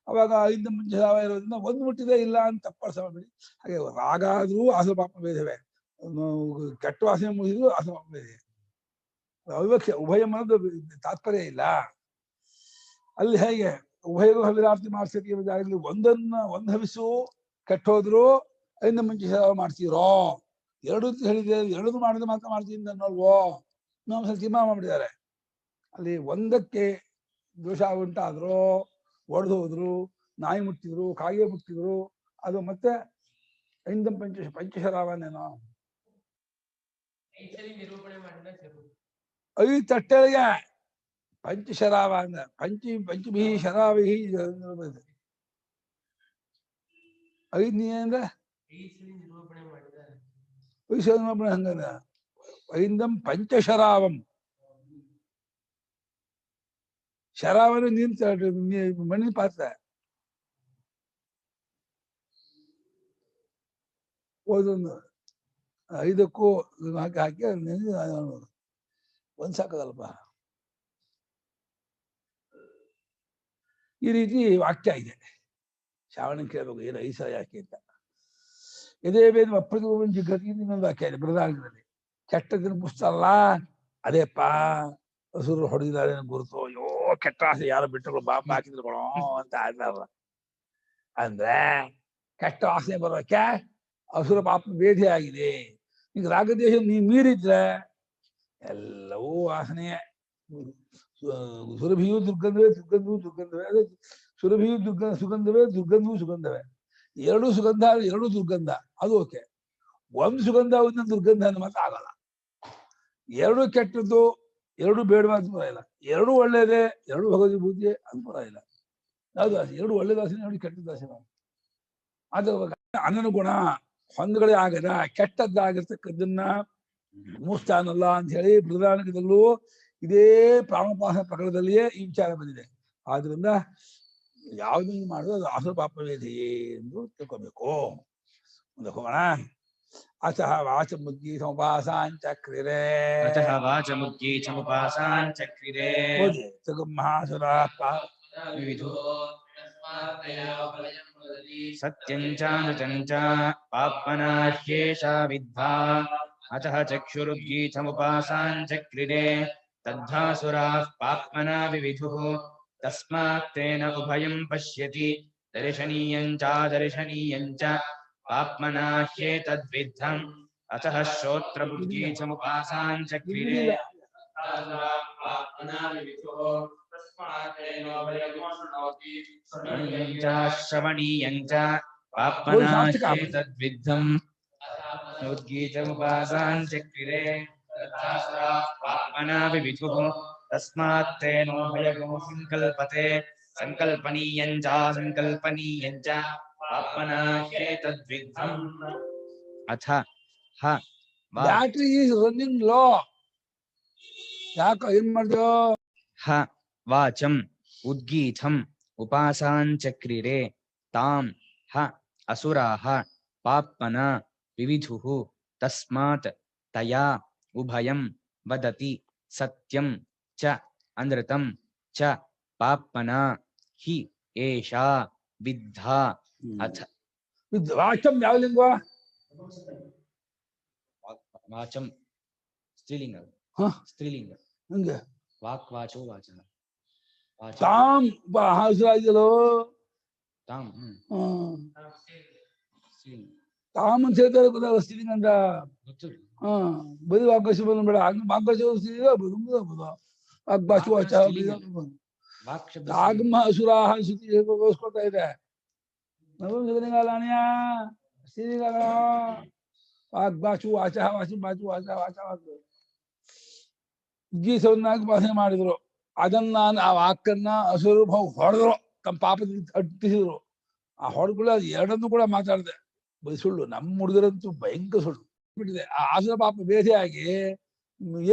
ಅವಾಗ 5 ಪಂಚಶರಾಮ ಇರೋದ್ರಿಂದ ಒಂದು ಮುಟ್ಟಿದೆ ಇಲ್ಲ ಅಂತ ತಪ್ಪರ್ಸ ಮಾಡಬೇಡಿ. ಹಾಗೆ ರಾಗ ಆದ್ರೂ ಆಸು ಪಾಪ ಭೇದವೇ, ಕೆಟ್ಟ ವಾಸನೆ ಮುಗಿದ್ರು ಆಸು ಪಾಪ ಭೇದ. ಅವಿವಕ್ಷ ಉಭಯ ಅನ್ನೋದು ತಾತ್ಪರ್ಯ ಇಲ್ಲ. ಅಲ್ಲಿ ಹೇಗೆ ಉಭಯಗೂ ಹವಿರಾರ್ತಿ ಮಾಡ್ಸತಿ ಜಾಗದಲ್ಲಿ ಒಂದ್ ಹವಿಸು ಕೆಟ್ಟೋದ್ರು 5 ಪಂಚಶರಾಮ ಮಾಡ್ತೀರೋ, 2 ಅಂತ ಹೇಳಿದ್ರೆ 2 ಮಾಡಿದ್ರೆ ಮಾತ್ರ ಮಾಡ್ತೀನಿ ಅನ್ನೋಲ್ವೋ, ಇನ್ನೊಂದ್ಸಲ ತೀರ್ಮಾನ ಮಾಡಿದ್ದಾರೆ. ಅಲ್ಲಿ ಒಂದಕ್ಕೆ ದೋಷ ಉಂಟಾದ್ರು, ಒಡೆದು ಹೋದ್ರು, ನಾಯಿ ಮುಟ್ಟಿದ್ರು, ಕಾಗೆ ಮುಟ್ಟಿದ್ರು, ಅದು ಮತ್ತೆ 5 ಪಂಚಶರಾವನೇನೋ 5 ತಟ್ಟೆಗೆ ಪಂಚಶರಾವ ಅಂದ ಪಂಚಭಿ ಶರಾವಿ 5 ಅಂದ್ರೆ 5 ಹಂಗದ 5 ಪಂಚಶರಾವಂ. ಶರಾವನು ಮಣ್ಣಿನ ಪಾತ್ರ. ಓದೊಂದು 5ಕ್ಕೂ ಹಾಕಿ ಒಂದ್ ಸಾಕದಲ್ಪ. ಈ ರೀತಿ ವಾಕ್ಯ ಇದೆ. ಶ್ರಾವಣ ಕೇಳಬೇಕು ಏನು 5 ಸಲ ಯಾಕೆ ಅಂತ. ಇದೇ ವೇದ ಅಪ್ರತಿರೂಪಂ ಜಿಘ್ರತಿ ಇನ್ನೊಂದು ವಾಕ್ಯ ಇದೆ ಬೃಹದಾರಣ್ಯದಲ್ಲಿ. ಕೆಟ್ಟದನ್ನು ಮುಚ್ತಲ್ಲ ಅದೇಪ್ಪ ಹಸುರು ಹೊಡೆದಿದ್ದಾರೆ ಗುರುತು. ಅಯ್ಯೋ ಕೆಟ್ಟ ಆಸೆ ಯಾರು ಬಿಟ್ಟರು ಬಾಂಬ್ ಹಾಕಿದ್ರು ಕೊಡೋ ಅಂತ ಆಡ್ತಾರಲ್ಲ. ಅಂದ್ರೆ ಕೆಟ್ಟ ವಾಸನೆ ಬರೋಕೆ ಹಸುರ ಪಾಪ ಭೇದಿ ಆಗಿದೆ. ಈಗ ರಾಗದೇಶ ನೀ ಮೀರಿದ್ರೆ ಎಲ್ಲವೂ ವಾಸನೆಯೇ. ಸುರಭಿಯೂ ದುರ್ಗಂಧವೇ, ದುರ್ಗಂಧವೂ ದುರ್ಗಂಧವೇ. ಅದೇ ಸುರಭಿಯೂ ಸುಗಂಧವೇ, ದುರ್ಗಂಧವೂ ಸುಗಂಧವೇ. 2 ಸುಗಂಧ 2 ದುರ್ಗಂಧ ಅದು ಓಕೆ. ಒಂದು ಸುಗಂಧ ಒಂದೊಂದು ದುರ್ಗಂಧ ಅಂತ ಮಾತ್ರ ಆಗಲ್ಲ. 2 ಕೆಟ್ಟದ್ದು 2 ಬೇಡವಾದ ಪರವಾಗಿಲ್ಲ, 2 ಒಳ್ಳೇದೇ 2 ಭಗವದ್ ಬುದ್ಧಿ ಅದು ಪರವಾಗಿಲ್ಲ. ಯಾವ್ದು ಆಸೆ 2 ಒಳ್ಳೆ ದಾಸೆ 2 ಕೆಟ್ಟ ದಾಸೆ. ಅದು ಅನನುಗುಣ ಹೊಂದಗಳೇ ಆಗದ ಕೆಟ್ಟದ್ದಾಗಿರ್ತಕ್ಕದ್ದನ್ನ ಮೂರ್ತಾನಲ್ಲ ಅಂತ ಹೇಳಿ ಬೃಹದಾರಣ್ಯದಲ್ಲೂ ಇದೇ ಪ್ರಾಣೋಪಾಸನ ಪ್ರಕರಣದಲ್ಲಿಯೇ ಈ ವಿಚಾರ ಬಂದಿದೆ. ಆದ್ರಿಂದ ಯಾವುದನ್ನು ಮಾಡೋದು ಅದು ಆಸುರ ಪಾಪವೇದಿಯೇ ಎಂದು ತಿಳ್ಕೋಬೇಕು. ಮುಂದೆ ಹೋಗೋಣ. ಅತಃ ವಾಚಮುದ್ಗಿ ಸಮುಪಾಸಾಂಚಕ್ರಿರೆ, ಅತಃ ವಾಚಮುದ್ಗಿ ಸಮುಪಾಸಾಂಚಕ್ರಿರೆ, ಮಹಾಸುರಾಃ ವಿವಿಧೋ ಸತ್ಯಂಚಾನುಚಂ ಚ ಪಾಪ್ಮನಾಹ್ಯೇಷಾ ವಿದ್ಧಾ. ಅತಃ ಚಕ್ಷುರುದ್ಗಿ ಸಮುಪಾಸಾಂಚಕ್ರಿರೆ ತದ್ಧಾಸುರಾಃ ಪಾಪ್ಮನಾ ವಿವಿಧುಃ. ತಸ್ಮಾತ್ ತೇನ ಉಭಯಂ ಪಶ್ಯತಿ ದರ್ಶನೀಯಂ ಚಾದರ್ಶನೀಯಂ ಚ ಪಾಪ್ಮನಾಹ್ಯೇತದ್ವಿद्धಂ. ಅತಃ ಶ್ರೋತ್ರಬುದ್ಧಿ ಸಮುಪಾಸಾಂಚಕ್ರಿರೆ ಶ್ರವಣೀಯಂ ಚ ಪಾಪ್ಮನಾಹ್ಯೇತದ್ವಿद्धಂ. ಉದ್ಗಿ ಸಮುಪಾಸಾಂಚಕ್ರಿರೆ पाप्मना विविधुः तस्मात् तेनो भयगो संकल्पते संकल्पनीयं च पाप्मना ह्येतद्विद्धम् अथ ह ಬ್ಯಾಟ್ರಿ ಈಸ್ ರನ್ನಿಂಗ್ ಲೋ. ಯಾಕ ಏನ್ ಮಾಡ್ದೋ? ह वाचं उद्गीथम् उपासाञ्चक्रिरे तां ह असुराः पाप्मना विविधुः तस्मात् तया उभयं वदति सत्यं च अनृतं च पाप्मना हि एषा विद्धा अथ ವಾಚಂ ಯಾವ ಲಿಂಗ? वाचं स्त्रीलिंग स्त्रीलिंग ಹಂಗೆ वाक् वाचो वाचः ತಾಂ ಹಸುರಾಗಿದಲು तां ತಾಮ್ ಅಂತ ಹೇಳ್ತಾರೆ ಗೊತ್ತಾಗ ಸ್ತ್ರೀಲಿಂಗ ಅಂತ. ಗೊತ್ತಿಲ್ಲ. ಬರೀ ವಾಗ್ವಾಚ ಬೇಡ, ಹಂಗ ವಾಗ್ವಾಚ ವಾಗ್ವಾಚು ವಾಚ ಆಗಮ ಹಸುರಾಹ ಶ್ರುತಿ ಗೋಸ್ಕೊಳ್ತಾ ಇದೆ. ನವಲಿಂಗಾಲಣ್ಯ ಸ್ತ್ರೀಲಿಂಗ ವಾಗ್ವಾಚು ವಾಚ ವಾಚಿ ಬಾಚು ವಾಚ ವಾಚ ಗೀಸವನ್ನಾಗಿ ಭಾಷೆ ಮಾಡಿದ್ರು. ಅದನ್ನ ಆ ವಾಕನ್ನ ಹಸುರು ಹೊಡೆದ್ರು, ತಮ್ಮ ಪಾಪದಿಂದ ಅಟ್ಟಿಸಿದ್ರು. ಆ ಹೊಡೆಗಳು ಅದು ಎರಡನ್ನೂ ಕೂಡ ಮಾತಾಡಿದೆ. ಬರೀ ಸುಳ್ಳು. ನಮ್ಮ ಹುಡುಗರಂತೂ ಭಯಂಕರ ಸುಳ್ಳು ಬಿಟ್ಟಿದೆ. ಆ ಆಸುರ ಪಾಪ ಬೇಸೆಯಾಗಿ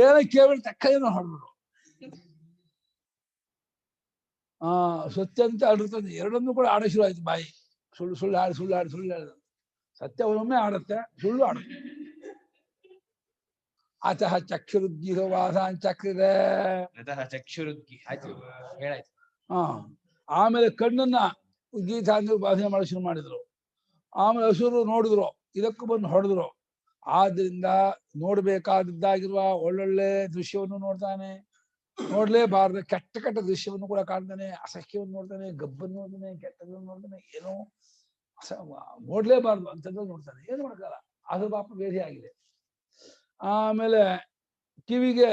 ಏನ ಕೇಳಿ ತಕ್ಕ ಏನೋ ಹೊಡೆದ್ರು. ಸತ್ಯ ಅಂತ ಆಡಿರ್ತದೆ, ಎರಡನ್ನೂ ಕೂಡ ಆಡ ಶುರು ಆಯ್ತು. ಬಾಯಿ ಸುಳ್ಳು ಸುಳ್ಳು ಆಡಿ ಸುಳ್ಳು ಆಡಿ ಸುಳ್ಳು ಆಡಿದ ಸತ್ಯ ಅವನೊಮ್ಮೆ ಆಡುತ್ತೆ, ಸುಳ್ಳು ಆಡುತ್ತೆ. ಅತಃ ಚಕ್ಷುರುದ್ಗೀಹ ವಾಸಾಂಚಕ್ರಿರೆ. ಆಮೇಲೆ ಕಣ್ಣನ್ನ ಉದ್ಗೀತ ಉಪಾಸನೆ ಮಾಡಿ ಶುರು ಮಾಡಿದ್ರು. ಆಮೇಲೆ ಹಸುರು ನೋಡಿದ್ರು, ಇದಕ್ಕೂ ಬಂದು ಹೊಡೆದ್ರು. ಆದ್ರಿಂದ ನೋಡ್ಬೇಕಾದದ್ದಾಗಿರುವ ಒಳ್ಳೊಳ್ಳೆ ದೃಶ್ಯವನ್ನು ನೋಡ್ತಾನೆ, ನೋಡ್ಲೇಬಾರ್ದು ಕೆಟ್ಟ ಕೆಟ್ಟ ದೃಶ್ಯವನ್ನು ಕೂಡ ಕಾಣ್ತಾನೆ, ಅಸಹ್ಯವನ್ನು ನೋಡ್ತಾನೆ, ಗಬ್ಬನ್ನು ನೋಡ್ತಾನೆ, ಕೆಟ್ಟದನ್ನು ನೋಡ್ತಾನೆ, ಏನೋ ನೋಡ್ಲೇಬಾರ್ದು ಅಂತದ್ದು ನೋಡ್ತಾನೆ. ಏನು ಮಾಡಕ್ಕಲ್ಲ, ಅದು ಪಾಪ ಬೇರೆ ಆಗಿದೆ. ಆಮೇಲೆ ಕಿವಿಗೆ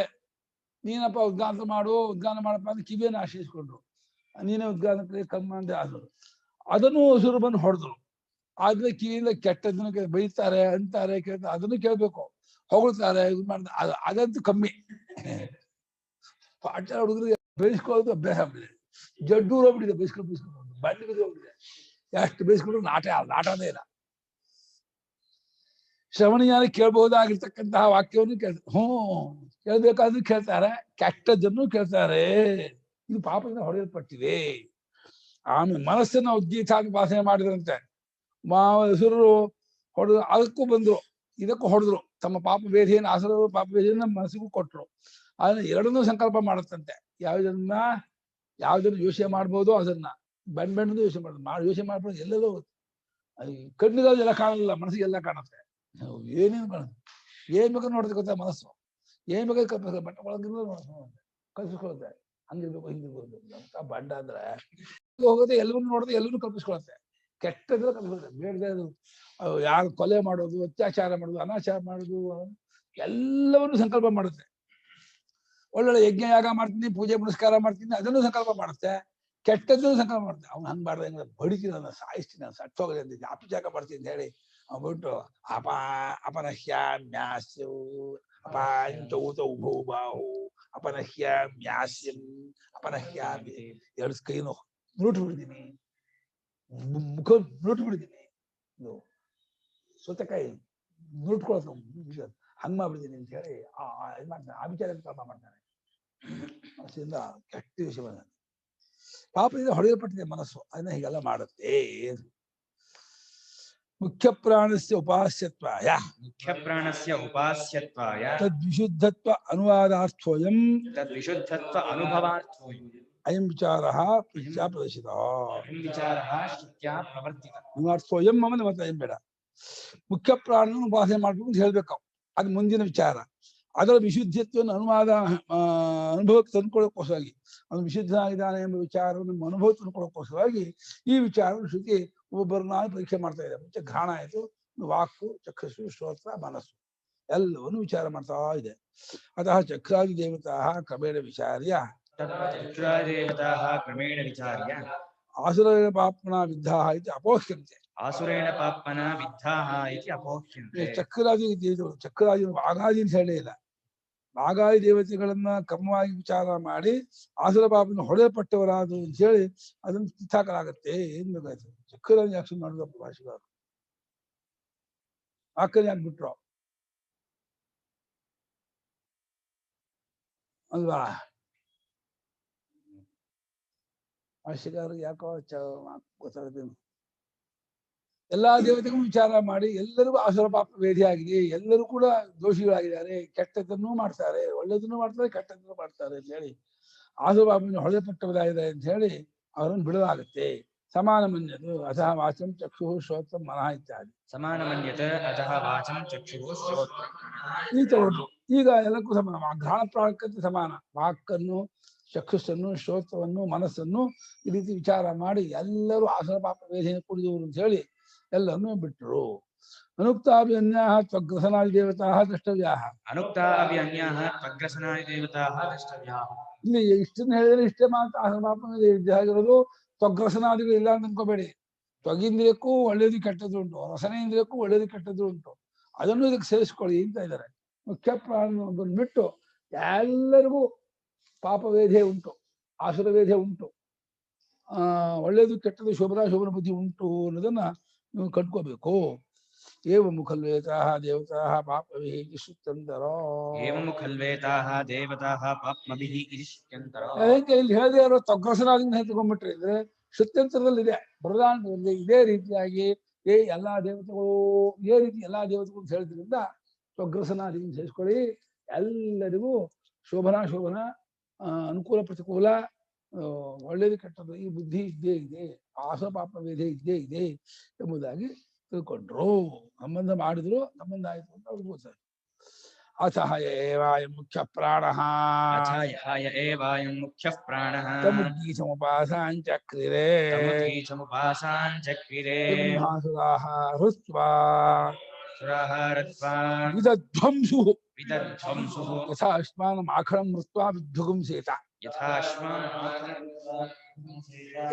ನೀನಪ್ಪ ಉದ್ಘಾಟನೆ ಮಾಡು, ಉದ್ಘಾಟನೆ ಮಾಡಪ್ಪ ಅಂದ್ರೆ ಕಿವಿಯನ್ನು ಆಶ್ರಯಿಸ್ಕೊಂಡ್ರು. ನೀನೇ ಉದ್ಘಾಟನೆ ಕಮ್ಮ ಅಂತ ಆದ್ರು. ಅದನ್ನು ಹಸುರು ಬಂದು ಹೊಡೆದ್ರು. ಆದ್ರೆ ಕಿವಿಯಿಂದ ಕೆಟ್ಟದನ್ನು ಬೈತಾರೆ, ಅಂತಾರೆ, ಕೇಳ್ತಾರೆ, ಅದನ್ನು ಕೇಳ್ಬೇಕು. ಹೊಗಳ್ತಾರೆ, ಇದು ಮಾಡ್ತಾರೆ, ಅದಂತೂ ಕಮ್ಮಿ. ಪಾಠ ಹುಡುಗರಿಗೆ ಬೇಯಿಸ್ಕೊಳ್ಳೋದು ಅಭ್ಯಾಸ ಆಗ್ಬಿಟ್ಟಿದೆ. ಜಡ್ಡೂರ್ ಹೋಗ್ಬಿಟ್ಟಿದೆ, ಬೇಯಿಸ್ಕೊಂಡು ಬಂಡಿ ಬಿದ್ದು ಹೋಗ್ಬಿಟ್ಟಿದೆ. ಎಷ್ಟು ಬೇಯಿಸ್ಕೊಂಡ್ರು ನಾಟನೇ ಇಲ್ಲ. ಶ್ರವಣೀಯಾನ ಕೇಳಬಹುದಾಗಿರ್ತಕ್ಕಂತಹ ವಾಕ್ಯವನ್ನು ಕೇಳ್ಬೇಕಾದ್ರೂ ಕೇಳ್ತಾರೆ, ಕೆಟ್ಟದನ್ನು ಕೇಳ್ತಾರೆ. ಇದು ಪಾಪದಿಂದ ಹೊಡೆಯಲ್ಪಟ್ಟಿದೆ. ಆಮೇಲೆ ಮನಸ್ಸನ್ನ ಉದ್ಗೀತಾಗಿ ಭಾಷಣೆ ಮಾಡಿದ್ರಂತೆ. ಹಸುರು ಹೊಡೆದು ಅದಕ್ಕೂ ಬಂದ್ರು, ಇದಕ್ಕೂ ಹೊಡೆದ್ರು. ತಮ್ಮ ಪಾಪ ಬೇಧೆಯನ್ನು ಹಸುರು ಪಾಪ ಬೇಧೆಯನ್ನು ಮನಸ್ಸಿಗೂ ಕೊಟ್ರು. ಅದನ್ನ ಎರಡನ್ನೂ ಸಂಕಲ್ಪ ಮಾಡುತ್ತಂತೆ. ಯಾವ್ದನ್ನು ಯೋಚನೆ ಮಾಡ್ಬೋದು, ಅದನ್ನ ಬೆಣ್ಣದು ಯೋಚನೆ ಮಾಡೋದು ಯೋಚನೆ ಮಾಡ್ಬೋದು. ಎಲ್ಲೆಲ್ಲೋ ಕಣ್ಣಿಗೆ ಎಲ್ಲ ಕಾಣಲ್ಲ, ಮನಸ್ಸಿಗೆ ಎಲ್ಲ ಕಾಣುತ್ತೆ. ಏನೇನು ಕಾಣುತ್ತೆ, ಏನ್ ಬೇಕಾದ್ರೆ ನೋಡುತ್ತೆ ಗೊತ್ತಾ ಮನಸ್ಸು. ಏನ್ ಬೇಕಾದ್ರೆ ಕಲ್ಪಿಸ್ಕೊಳ್ಳಿ, ಬಟ್ಟೆ ಒಳಗಿಂದ ಕಲ್ಪಿಸ್ಕೊಳುತ್ತೆ. ಹಂಗಿರ್ಬೇಕು ಹಿಂಗಿರ್ಬೋದು ಅಂತ ಬಂಡ ಅಂದ್ರೆ ಹೋಗುತ್ತೆ. ಎಲ್ಲವನ್ನೂ ನೋಡುತ್ತೆ, ಎಲ್ಲವನ್ನೂ ಕಲ್ಪಿಸ್ಕೊಳುತ್ತೆ. ಕೆಟ್ಟದ್ರೆ ಕಲ್ಪಿಸ್ಕೊಳುತ್ತೆ. ಬೇಡದೆ ಯಾರು ಕೊಲೆ ಮಾಡೋದು, ಅತ್ಯಾಚಾರ ಮಾಡೋದು, ಅನಾಚಾರ ಮಾಡೋದು, ಎಲ್ಲವನ್ನೂ ಸಂಕಲ್ಪ ಮಾಡುತ್ತೆ. ಒಳ್ಳೊಳ್ಳೆ ಯಜ್ಞ ಯಾಗ ಮಾಡ್ತೀನಿ, ಪೂಜೆ ಪುನಸ್ಕಾರ ಮಾಡ್ತೀನಿ, ಅದನ್ನು ಸಂಕಲ್ಪ ಮಾಡುತ್ತೆ. ಕೆಟ್ಟದ್ದನ್ನು ಸಂಕಲ್ಪ ಮಾಡುತ್ತೆ. ಅವ್ನು ಹಂಗ್ ಮಾಡ್ದೆ, ಹೆಂಗ ಬಡಿತೀನಿ, ನನ್ನ ಸಾಯಿಸ್ತೀನಿ, ನಾನು ಸತ್ತೋಗದೆ ಅಂತ ಜಾಗ ಮಾಡ್ತೀನಿ ಅಂತ ಹೇಳಿ ಬಿಟ್ಟು ಅಪನಹ್ಯಾಮ್ಯಾಸ್ಯೌ ಅಪಾಂಚೌತ ಉಭೌ ಬಾಹು ಅಪನಹ್ಯಾಮ್ಯಾಸ್ಯಂ ಅಪನಹ್ಯಾಮಿ. ಎರಡು ಕೈನು ನುರುಟು ಬಿಡ್ತೀನಿ, ಮುಖ ನುರುಟು ಬಿಡ್ತೀನಿ, ಸೌತೆಕಾಯಿ ನುರುಟ್ಕೊಳ್ತ ಹಂಗ್ ಮಾಡ್ಬಿಡ್ತೀನಿ ಅಂತ ಹೇಳಿ ಇದು ಮಾಡ್ತಾನೆ. ಆವಿಚಾರ ಕರ್ಮ ಮಾಡ್ತಾನೆ. ಅದರಿಂದ ಕೆಟ್ಟ ವಿಷಯ ಬಂದ ಪಾಪದಿಂದ ಹೊಡೆಯಲ್ಪಟ್ಟಿದೆ ಮನಸ್ಸು. ಅದನ್ನ ಹೀಗೆಲ್ಲ ಮಾಡುತ್ತೆ. ಮುಖ್ಯ ಪ್ರಾಣಸ್ಯ ಉಪಾಸ್ಯತ್ವಾಯ ತದ್ವಿಶುದ್ಧತ್ವ ಅನುವಾದಾರ್ಥೋಯಂ ಅಯಂ ವಿಚಾರಃ ಶ್ರುತ್ಯಾ ಪ್ರದರ್ಶಿತಃ. ಅನುವಾರ್ಥೋಯಂ ಆಮೇಲೆ ಮತ್ತೆ ಏನ್ ಬೇಡ. ಮುಖ್ಯ ಪ್ರಾಣನ ಉಪಾಸನೆ ಮಾಡ್ಬೇಕು ಅಂತ ಹೇಳ್ಬೇಕು. ಅದು ಮುಂದಿನ ವಿಚಾರ. ಅದರ ವಿಶುದ್ಧತ್ವವನ್ನು ಅನುಭವಕ್ಕೆ ತಂದುಕೊಳ್ಳೋಕ್ಕೋಸ್ಕರವಾಗಿ, ಅವನು ವಿಶುದ್ಧನಾಗಿದ್ದಾನೆ ಎಂಬ ವಿಚಾರವನ್ನು ನಮ್ಮ ಅನುಭವಕ್ಕೆ ತಂದುಕೊಳ್ಳೋಕ್ಕೋಸ್ಕರವಾಗಿ ಈ ವಿಚಾರವನ್ನು ಶ್ರುತಿ ಒಬ್ಬರನ್ನಾಗಿ ಪರೀಕ್ಷೆ ಮಾಡ್ತಾ ಇದೆ. ಮುಂಚೆ ಘ್ರಾಣ ಆಯಿತು, ವಾಕು, ಚಕ್ಷುಷು, ಶ್ರೋತ್ರ, ಮನಸ್ಸು ಎಲ್ಲವನ್ನು ವಿಚಾರ ಮಾಡ್ತಾ ಇದೆ. ಅತಃ ಚಕ್ರಾದಿ ದೇವತಾ ಕ್ರಮೇಣ ವಿಚಾರ್ಯ ಆಸುರೇಣ ಪಾಪ್ಮನಾ ವಿದ್ಧಾಃ ಇತಿ ಅಪೋಹ್ಯಂತೆ. ಆಸುರೇಣ ಪಾಪ್ಮನಾ ವಿದ್ಧಾಃ ಇತಿ ಅಪೋಹ್ಯಂತೆ. ಚಕ್ರಾದಿ ದೇವತೆಗಳು, ಚಕ್ರಾದಿ ಆಗಾದಿ ಅಂತ ಹೇಳೇ ಇಲ್ಲ. ನಾಗಾದಿ ದೇವತೆಗಳನ್ನ ಕ್ರಮವಾಗಿ ವಿಚಾರ ಮಾಡಿ ಆಸುರ ಪಾಪನ ಹೊಡೆಯಲ್ಪಟ್ಟವರಾದ್ರು ಅಂತ ಹೇಳಿ ಅದನ್ನು ಕಿತ್ತಾಕಲಾಗತ್ತೆ ಏನ್ ಬೇಕಾಯ್ತು. ಚಕ್ಕರಾಗಿ ಯಾಕೆ ಮಾಡಿದಪ್ಪ ಭಾಷೆಗಾರರು, ಆಕಲ್ ಯಾಕೆ ಬಿಟ್ರು ಅಲ್ವಾ? ಭಾಷೆಗಾರರಿಗೆ ಯಾಕೋ ಗೊತ್ತಾಗ್ತೇನೆ. ಎಲ್ಲಾ ದೇವತೆಗೂ ವಿಚಾರ ಮಾಡಿ ಎಲ್ಲರಿಗೂ ಆಸುರ ಪಾಪ ವೇದಿ ಆಗಿದೆ, ಎಲ್ಲರೂ ಕೂಡ ದೋಷಿಗಳಾಗಿದ್ದಾರೆ, ಕೆಟ್ಟದ್ದನ್ನೂ ಮಾಡ್ತಾರೆ, ಒಳ್ಳೆದನ್ನು ಮಾಡ್ತಾರೆ, ಕೆಟ್ಟದ್ದನ್ನು ಮಾಡ್ತಾರೆ ಅಂತ ಹೇಳಿ ಆಸುರ ಪಾಪದಿಂದ ಹೊಳೆಪಟ್ಟವರಾಗಿದೆ ಅಂತ ಹೇಳಿ ಅವರನ್ನು ಬಿಡಲಾಗುತ್ತೆ. ಸಮಾನ ಮನ್ಯದು ಅತಃ ವಾಚಂ ಚಕ್ಷು ಶ್ರೋತ್ರ ಮನಃ ಇತ್ಯಾದಿ. ಸಮಾನ ಮನ್ಯತೆ ಅತಃ ವಾಚಂ ಚಕ್ಷು ಶ್ರೋತ್ರ. ಈ ತಗೊಂಡ್ರು ಈಗ ಎಲ್ಲಕ್ಕೂ ಸಮಾನ, ಘ್ರಾಣ ಪ್ರಾಣಕ್ಕಂತೆ ಸಮಾನ. ವಾಕನ್ನು, ಚಕ್ಷುಸ್ಸನ್ನು, ಶ್ರೋತ್ರವನ್ನು, ಮನಸ್ಸನ್ನು ಈ ರೀತಿ ವಿಚಾರ ಮಾಡಿ ಎಲ್ಲರೂ ಆಸುರ ಪಾಪ ವೇದನೆ ಕುಡಿದವರು ಅಂತ ಹೇಳಿ ಎಲ್ಲರನ್ನೂ ಬಿಟ್ಟರು. ಅನುಕ್ತಾಪಿ ಅನ್ಯಾಹ ತ್ವಗ್ರಸನಾದಿ ದೇವತಾಃ ದ್ರಷ್ಟವ್ಯಾಃ. ಅನುಕ್ತಾಪಿ ಅನ್ಯಾಹ ತ್ವಗ್ರಸನಾದಿ ದೇವತಾಃ ದ್ರಷ್ಟವ್ಯಾಃ. ಇಲ್ಲಿ ಇಷ್ಟನ್ನು ಹೇಳಿದ್ರೆ ಇಷ್ಟೇ ಮಾತ್ರ ಆಸುರ ಪಾಪ ಆಗಿರೋದು. ತ್ವಗ್ರಸನಾದಿಗಳು ಇಲ್ಲ ಅಂತ ಅನ್ಕೋಬೇಡಿ. ತ್ವಗೀಂದ್ರಿಯಕ್ಕೂ ಒಳ್ಳೇದು ಕೆಟ್ಟದ್ದು ಉಂಟು, ರಸನೇಂದ್ರಿಯಕ್ಕೂ ಒಳ್ಳೇದು ಕೆಟ್ಟದ್ದು ಉಂಟು. ಅದನ್ನು ಇದಕ್ಕೆ ಸೇರಿಸ್ಕೊಳ್ಳಿ ಅಂತ ಇದ್ದಾರೆ. ಮುಖ್ಯ ಪ್ರಾಣ ಬಿಟ್ಟು ಎಲ್ಲರಿಗೂ ಪಾಪ ವೇಧೆ ಉಂಟು, ಆಸುರ ವೇಧೆ ಉಂಟು, ಒಳ್ಳೇದು ಕೆಟ್ಟದ್ದು ಶೋಭನ ಬುದ್ಧಿ ಉಂಟು ಅನ್ನೋದನ್ನ ನೀವು ಕಟ್ಕೋಬೇಕು. ಏವಂ ಖಲ್ವೇತಾಃ ದೇವತಾಃ ಪಾಪವಿಃ ಇತಿ ಶ್ರುತ್ಯಂತರೋ. ಏವಂ ಖಲ್ವೇತಾಃ ದೇವತಾಃ ಪಾಪ್ಮಭಿಃ ಇತಿ ಶ್ರುತ್ಯಂತರೋ. ಇಲ್ಲಿ ಹೇಳದೇ ಇರೋ ತ್ವಗ್ರಸನಾದಿಂದ ತಗೊಂಡ್ಬಿಟ್ರೆ ಇದ್ರೆ ಶ್ರುತ್ಯಂತರದಲ್ಲಿದೆ, ಬೃಹದಾರಣ್ಯದಲ್ಲಿ ಇದೇ ರೀತಿಯಾಗಿ ಎಲ್ಲಾ ದೇವತೆಗಳು ಇದೇ ರೀತಿ ಎಲ್ಲಾ ದೇವತೆಗಳು ಅಂತ ಹೇಳಿದ್ರಿಂದ ತ್ವಗ್ರಸನಾದಿಗಳನ್ನು ಸೇರಿಸ್ಕೊಳ್ಳಿ. ಎಲ್ಲರಿಗೂ ಶೋಭನ ಅನುಕೂಲ ಪ್ರತಿಕೂಲ, ಒಳ್ಳೇದು ಕೆಟ್ಟದ್ದು ಈ ಬುದ್ಧಿ ಇದ್ದೇ ಇದೆ, ಆಸುರ ಪಾಪ ವೇಧೆ ಇದ್ದೇ ಇದೆ ಎಂಬುದಾಗಿ ತಿಳ್ಕೊಂಡ್ರು. ಸಂಬಂಧ ಮಾಡಿದ್ರು, ಸಂಬಂಧ ಆಯ್ತು ಅಂತ ಅವ್ರು ಗೊತ್ತಾಯ್ತು. ಅತಃ ಏವಾಯಂ ಮುಖ್ಯ ಪ್ರಾಣಃ ತಮುದ್ಗೀತಮುಪಾಸಾಂಚಕ್ರಿರೆ ಬ್ರಹ್ಮಾಸುರಾಃ ಹೃತ್ವಾ ವಿದಧ್ವಂಸುಃ ಯಥಾ ಅಶ್ಮಾನಂ ಆಖರಂ ಮೃತ್ವಾ ವಿಧ್ವಂಸೇತ.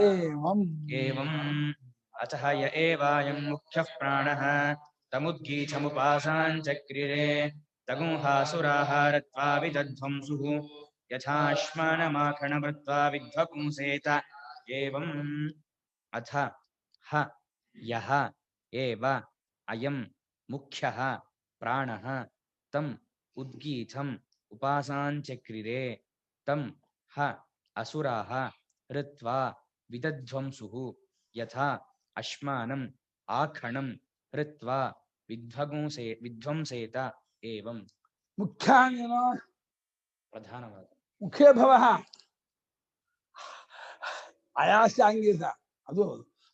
ಏವಂ ಅತಃ ಯ ಏವಾಯಂ ಮುಖ್ಯಃ ಪ್ರಾಣಃ ತಮುದ್ಗೀತಮುಪಾಸಾಂಚಕ್ರಿರೆ ತಗುಂಹಾಸುರಾಃ ರತ್ವಾ ವಿದಧ್ವಂಸುಃ ಯಥಾಶ್ಮಾನಮಾಖಣಮೃತ್ವಾ ವಿಧ್ವಂಸೇತ. ಏವಂ ಅಥ ಹ ಯಃ ಏವ ಅಯಂ ಮುಖ್ಯಃ ಪ್ರಾಣಃ ತಂ ಉದ್ಗೀತಂ ಉಪಾಸಾಂಚಕ್ರಿರೆ ತಂ ಹ ಅಸುರಾಃ ಹೃತ್ವಾ ವಿದಧ್ವಂಸುಃ ಯಥಾ ಅಶ್ಮಾನಂ ಆಖಣಂ ಹೃತ್ವಾ ವಿಧ್ವಂಸೇತ. ಏವಂ ಮುಖ್ಯ ಪ್ರಧಾನವಾದ ಮುಖ್ಯ ಭವಃ ಆಯಾಸ್ಯಾಂಗೀತ ಅದು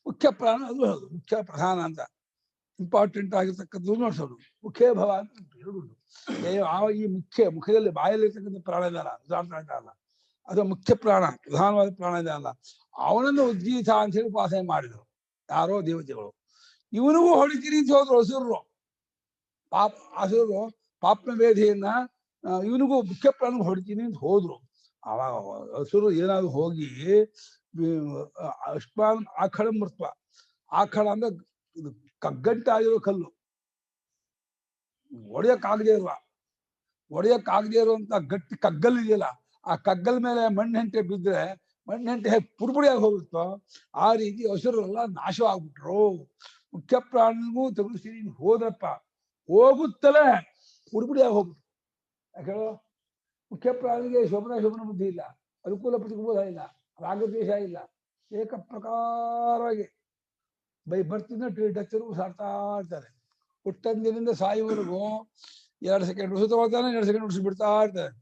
ಮುಖ್ಯ ಪ್ರಾಣ, ಅದು ಹೌದು ಮುಖ್ಯ ಪ್ರಧಾನ ಅಂತ ಇಂಪಾರ್ಟೆಂಟ್ ಆಗಿರ್ತಕ್ಕದ್ದು ನೋಡ್ಸೋದು. ಮುಖ್ಯ ಭವ ಅಂತ ಎರಡು ಉಂಟು. ಈ ಮುಖದಲ್ಲಿ ಬಾಯಲ್ಲಿರ್ತಕ್ಕಂಥ ಪ್ರಾಣ ಇದಲ್ಲ, ಅಲ್ಲ, ಅದು ಮುಖ್ಯ ಪ್ರಾಣ, ಪ್ರಧಾನವಾದ ಪ್ರಾಣ ಇದೆ ಅಲ್ಲ, ಅವನನ್ನು ಉದ್ಗೀತ ಅಂತ ಹೇಳಿ ಉಪಾಸನೆ ಮಾಡಿದ್ರು ಯಾರೋ ದೇವತೆಗಳು. ಇವನಿಗೂ ಹೊಡಿತೀರಿ ಅಂತ ಹೋದ್ರು ಹಸುರರು, ಹಸುರರು ಪಾಪ್ನ ವೇದಿಯನ್ನ ಇವನಿಗೂ ಮುಖ್ಯ ಪ್ರಾಣ ಹೊಡಿತೀನಿ ಅಂತ ಹೋದ್ರು. ಅವಾಗ ಹಸುರು ಏನಾದ್ರು ಹೋಗಿ ಅಶ್ಮಾನ್ ಆಖಳ ಮೃತ್ವ, ಆಖಳ ಅಂದ್ರೆ ಇದು ಕಗ್ಗಂಟಾಗಿರೋ ಕಲ್ಲು, ಒಡೆಯಕ್ಕಾಗದೇ ಇರುವಂತ ಗಟ್ಟಿ ಕಗ್ಗಲ್ ಇದೆಯಲ್ಲ, ಆ ಕಗ್ಗಲ್ ಮೇಲೆ ಮಣ್ಣೆಂಟೆ ಬಿದ್ರೆ ಮಣ್ಣೆಂಟೆ ಹೇಗೆ ಪುಡಿಪುಡಿಯಾಗಿ ಹೋಗುತ್ತೋ ಆ ರೀತಿ ಹಸುರೆಲ್ಲ ನಾಶವಾಗ್ಬಿಟ್ರು. ಮುಖ್ಯ ಪ್ರಾಣಿಗೂ ತೆಗೆದುಸಿ ಹೋದ್ರಪ್ಪ, ಹೋಗುತ್ತಲೇ ಪುಡಿಪುಡಿಯಾಗಿ ಹೋಗ್ಬಿಟ್ರು. ಯಾಕೆ ಮುಖ್ಯ ಪ್ರಾಣಿಗೆ ಶೋಭನ ಬುದ್ಧಿ ಇಲ್ಲ, ಅನುಕೂಲ ಪ್ರತಿಕೂಲ ಇಲ್ಲ, ರಾಗದ್ವೇಷ ಇಲ್ಲ, ಏಕ ಪ್ರಕಾರವಾಗಿ ಬರ್ತಿನ ಡಚ್ಚರು ಸಾಡ್ತಾ ಇರ್ತಾರೆ. ಹುಟ್ಟಂದಿನಿಂದ ಸಾಯುವವರೆಗೂ 2 ಸೆಕೆಂಡ್ ಉಸಿರು ತಗೊಳ್ತಾನೆ, 2 ಸೆಕೆಂಡ್ ಉಸಿರು ಬಿಡ್ತಾ ಇರ್ತಾರೆ.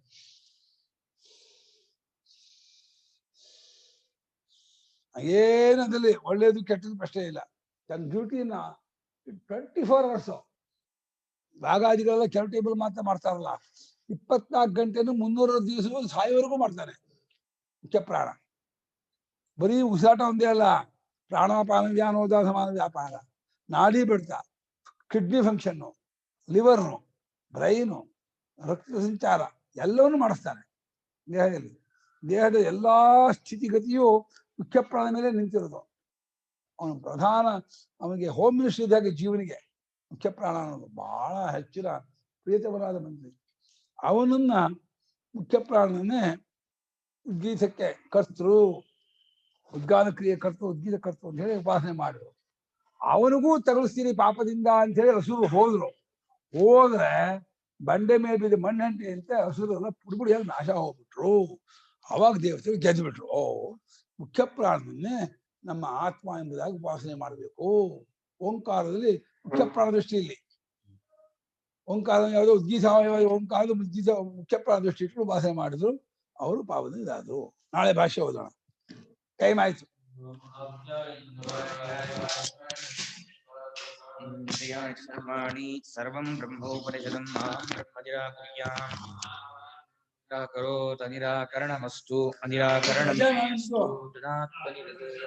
ಏನದಲ್ಲಿ ಒಳ್ಳೇದು ಕೆಟ್ಟದ್ದು ಪ್ರಶ್ನೆ ಇಲ್ಲ. ತನ್ನ ಡ್ಯೂಟಿನ 24 hours ಭಾಗಾದಿಗಳೆಲ್ಲ ಕೆಲ ಟೇಬಲ್ ಮಾತ್ರ ಮಾಡ್ತಾರಲ್ಲ, 24 ಗಂಟೆನೂ 360 ದಿವಸ ಸಾಯುವವರೆಗೂ ಮಾಡ್ತಾನೆ ಮುಖ್ಯ ಪ್ರಾಣ. ಬರೀ ಉಸಿರಾಟ ಒಂದೇ ಅಲ್ಲ, ಪ್ರಾಣಾಪಾನ ವ್ಯಾನೋದ ಸಮಾನ ವ್ಯಾಪಾರ, ನಾಡಿ ಬಡಿತ, ಕಿಡ್ನಿ ಫಂಕ್ಷನ್ನು, ಲಿವರ್ನು, ಬ್ರೈನು, ರಕ್ತ ಸಂಚಾರ ಎಲ್ಲವನ್ನೂ ಮಾಡಿಸ್ತಾನೆ. ದೇಹದ ಎಲ್ಲಾ ಸ್ಥಿತಿಗತಿಯು ಮುಖ್ಯ ಪ್ರಾಣ ಮೇಲೆ ನಿಂತಿರೋದು. ಅವನು ಪ್ರಧಾನ, ಅವನಿಗೆ ಹೋಮ್ ಮಿನಿಸ್ಟರ್ ಇದ್ದಾಗ ಜೀವನಿಗೆ ಮುಖ್ಯ ಪ್ರಾಣ ಅನ್ನೋದು ಬಹಳ ಹೆಚ್ಚಿನ ಪ್ರಿಯತಮನಾದ ಮಂತ್ರಿ. ಅವನನ್ನ ಮುಖ್ಯ ಪ್ರಾಣನೇ ಉದ್ಗೀತಕ್ಕೆ ಕರ್ತೃ, ಉದ್ಗಾನ ಕ್ರಿಯೆ ಕರ್ತೃ, ಉದ್ಗೀತ ಕರ್ತೃ ಅಂತ ಹೇಳಿ ಉಪಾಸನೆ ಮಾಡಿದ್ರು. ಅವನಿಗೂ ತಗಲಿಸ್ತೀನಿ ಪಾಪದಿಂದ ಅಂತ ಹೇಳಿ ಹಸುರು ಹೋದ್ರೆ ಬಂಡೆ ಮೇಲೆ ಬಿದ್ದ ಮಣ್ಣಂಟೆ ಅಂತ ಹಸುರೆಲ್ಲ ಪುಡಿಪುಡಿಯಾಗಿ ನಾಶ ಹೋಗ್ಬಿಟ್ರು. ಅವಾಗ ದೇವತೆಗಳು ಗೆದ್ದುಬಿಟ್ರು. ಮುಖ್ಯ ಪ್ರಾಣವನ್ನೇ ನಮ್ಮ ಆತ್ಮ ಎಂಬುದಾಗಿ ಉಪಾಸನೆ ಮಾಡಬೇಕು. ಓಂಕಾರದಲ್ಲಿ ಮುಖ್ಯ ಪ್ರಾಣ ದೃಷ್ಟಿಯಲ್ಲಿ ಓಂಕಾರ ಯಾವುದೋ ಉದ್ಗೀತ ಓಂಕಾರದ ಉದ್ಗೀತ ಮುಖ್ಯ ಪ್ರಾಣ ದೃಷ್ಟಿ ಇಟ್ಟು ಉಪಾಸನೆ ಮಾಡಿದ್ರು. ಅವರು ಪಾವನ ಇದಾದ್ರು. ನಾಳೆ ಭಾಷೆ ಓದೋಣ. ಟೈಮ್ ಆಯ್ತು. ಸರ್ವಾಣಿ ಸರ್ವಂ ಬ್ರಹ್ಮೋಪನಿಷದಂ ಮಾಂ ಬ್ರಹ್ಮ ನಿರಾಕುರ್ಯಾಂ. ನಿರಾಕರೋತ್ ಅನಿರಾಕರಣಮಸ್ತು. ಅನಿರಾಕರಣಮಸ್ತು. ತದಾತ್ಮನಿರತೇನ.